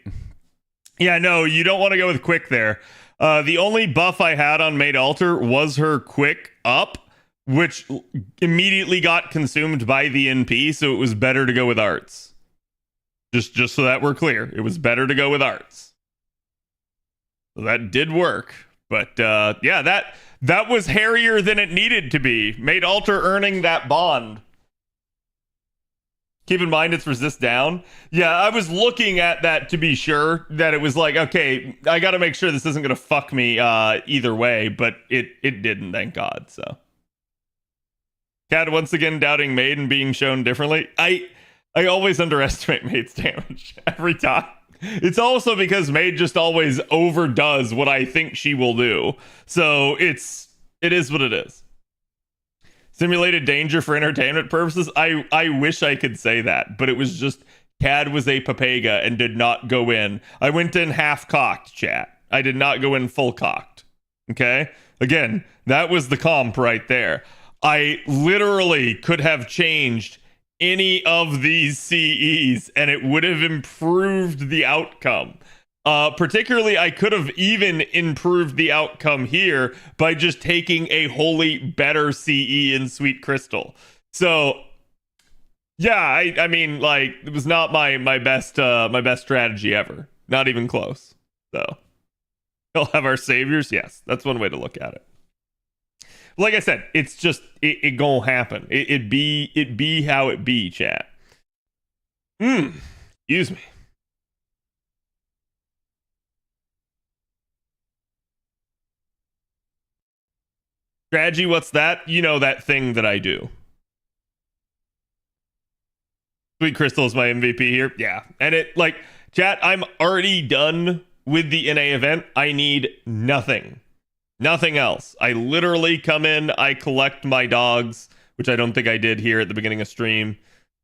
F: Yeah, no, you don't want to go with quick there. The only buff I had on Mate Altar was her quick up, which immediately got consumed by the NP, so it was better to go with arts. Just so that we're clear, it was better to go with arts. So that did work. But yeah, that was hairier than it needed to be. Mate Altar earning that bond. Keep in mind it's resist down. Yeah, I was looking at that to be sure that it was like, okay, I got to make sure this isn't going to fuck me either way, but it didn't, thank God. So, Cad once again doubting Maid and being shown differently. I always underestimate Maid's damage every time. It's also because Maid just always overdoes what I think she will do. So it is what it is. Simulated danger for entertainment purposes. I wish I could say that, but it was just Cad was a Papega and did not go in. I went in half cocked, chat. I did not go in full cocked. Okay? Again, that was the comp right there. I literally could have changed any of these CEs and it would have improved the outcome. Particularly, I could have even improved the outcome here by just taking a wholly better CE in Sweet Crystal. So, yeah, I mean, like, it was not my best strategy ever. Not even close. So, we'll have our saviors. Yes, that's one way to look at it. Like I said, it's just it gonna happen. It be how it be, chat. Excuse me. Strategy, what's that? You know, that thing that I do. Sweet Crystal is my MVP here. Yeah. And it, like, chat, I'm already done with the NA event. I need nothing. Nothing else. I literally come in, I collect my dogs, which I don't think I did here at the beginning of stream.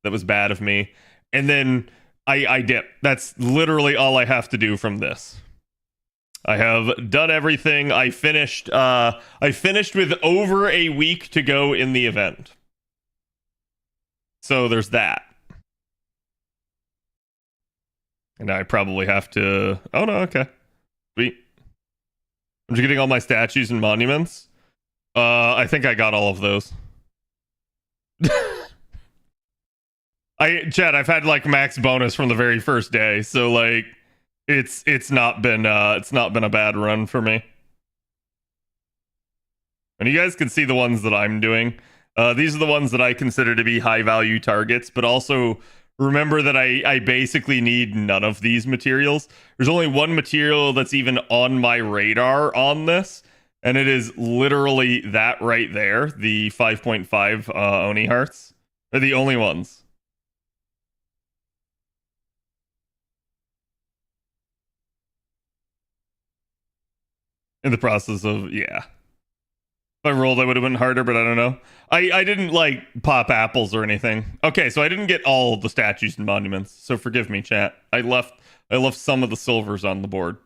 F: That was bad of me. And then I dip. That's literally all I have to do from this. I have done everything. I finished with over a week to go in the event. So there's that. And I probably have to... Oh, no, okay. Sweet. I'm just getting all my statues and monuments. I think I got all of those. Chad, I've had like max bonus from the very first day, so like it's not been a bad run for me. And you guys can see the ones that I'm doing. These are the ones that I consider to be high value targets, but also remember that I basically need none of these materials. There's only one material that's even on my radar on this, and it is literally that right there, the 5.5 Oni hearts. They're the only ones. In the process of, yeah. If I rolled, I would have been harder, but I don't know. I didn't, like, pop apples or anything. Okay, so I didn't get all the statues and monuments, so forgive me, chat. I left some of the silvers on the board.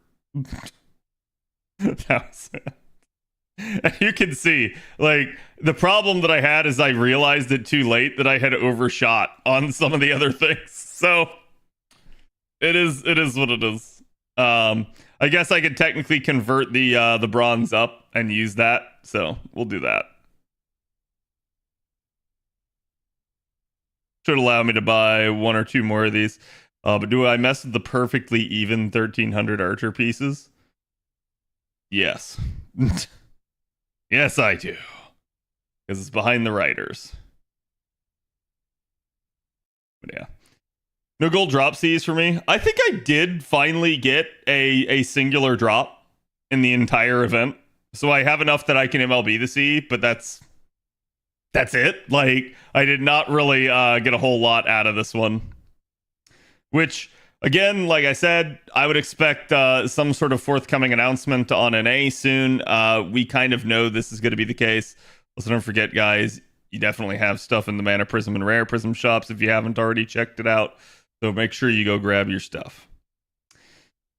F: That was it. And you can see, like, the problem that I had is I realized it too late that I had overshot on some of the other things. So, it is what it is. I guess I could technically convert the bronze up and use that, so we'll do that. Should allow me to buy one or two more of these. But do I mess with the perfectly even 1300 archer pieces? Yes. Yes, I do. Because it's behind the riders. But yeah. No gold drop Cs for me. I think I did finally get a singular drop in the entire event. So I have enough that I can MLB the C, but that's it. Like, I did not really get a whole lot out of this one. Which, again, like I said, I would expect some sort of forthcoming announcement on NA soon. We kind of know this is going to be the case. Also, don't forget, guys, you definitely have stuff in the Mana Prism and Rare Prism shops if you haven't already checked it out. So make sure you go grab your stuff.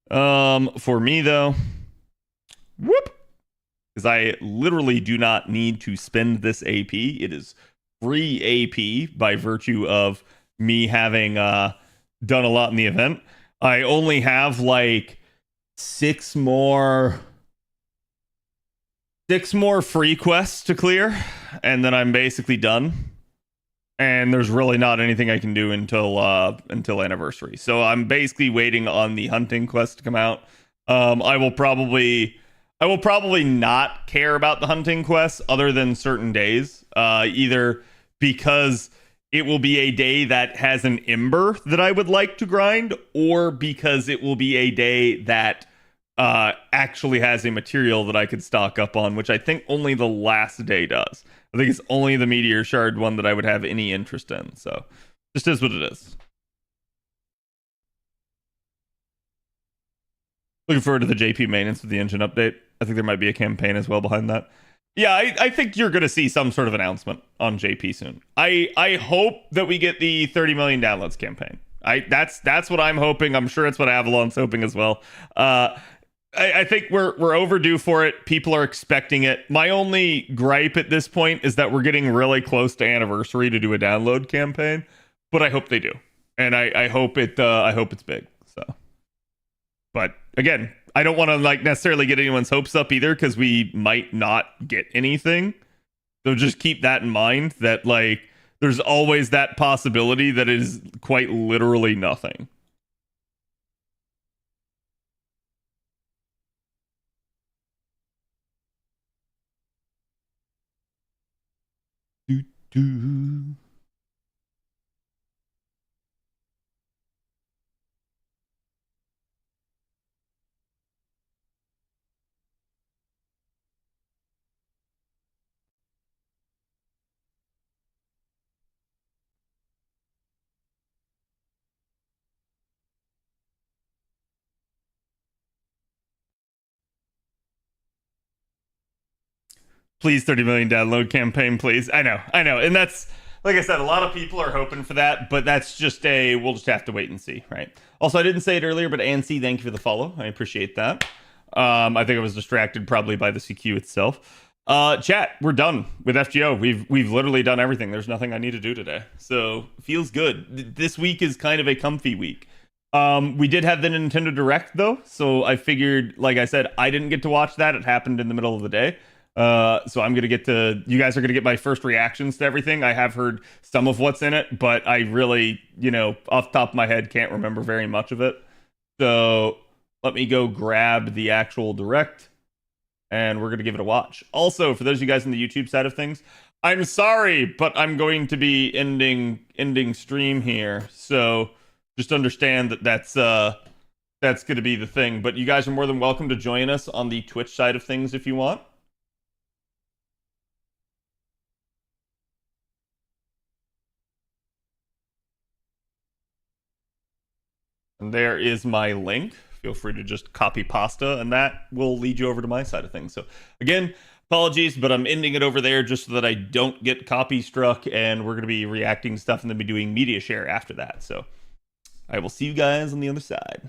F: For me, though, whoop, because I literally do not need to spend this AP. It is free AP by virtue of me having done a lot in the event. I only have like six more free quests to clear, and then I'm basically done. And there's really not anything I can do until anniversary. So I'm basically waiting on the hunting quest to come out. I will probably not care about the hunting quests other than certain days. Either because it will be a day that has an ember that I would like to grind, or because it will be a day that actually has a material that I could stock up on, which I think only the last day does. I think it's only the Meteor Shard one that I would have any interest in. So, just is what it is. Looking forward to the JP maintenance with the engine update. I think there might be a campaign as well behind that. Yeah, I think you're going to see some sort of announcement on JP soon. I hope that we get the 30 million downloads campaign. That's what I'm hoping. I'm sure it's what Avalon's hoping as well. I think we're overdue for it. People are expecting it. My only gripe at this point is that we're getting really close to anniversary to do a download campaign, but I hope they do, and I hope it's big. So, but again, I don't want to like necessarily get anyone's hopes up either because we might not get anything. So just keep that in mind. That like there's always that possibility that it is quite literally nothing. Do, do. Please, 30 million download campaign, please. I know. And that's, like I said, a lot of people are hoping for that, but that's just we'll just have to wait and see, right? Also, I didn't say it earlier, but Ansi, thank you for the follow. I appreciate that. I think I was distracted probably by the CQ itself. Chat, we're done with FGO. We've literally done everything. There's nothing I need to do today. So, feels good. This week is kind of a comfy week. We did have the Nintendo Direct, though, so I figured, like I said, I didn't get to watch that. It happened in the middle of the day. So I'm gonna you guys are gonna get my first reactions to everything. I have heard some of what's in it, but I really, off the top of my head, can't remember very much of it. So let me go grab the actual direct, and we're gonna give it a watch. Also, for those of you guys in the YouTube side of things, I'm sorry, but I'm going to be ending stream here. So just understand that that's gonna be the thing. But you guys are more than welcome to join us on the Twitch side of things if you want. And there is my link. Feel free to just copy pasta, and that will lead you over to my side of things. So, again, apologies, but I'm ending it over there just so that I don't get copy struck, and we're going to be reacting to stuff and then be doing media share after that. So, I will see you guys on the other side.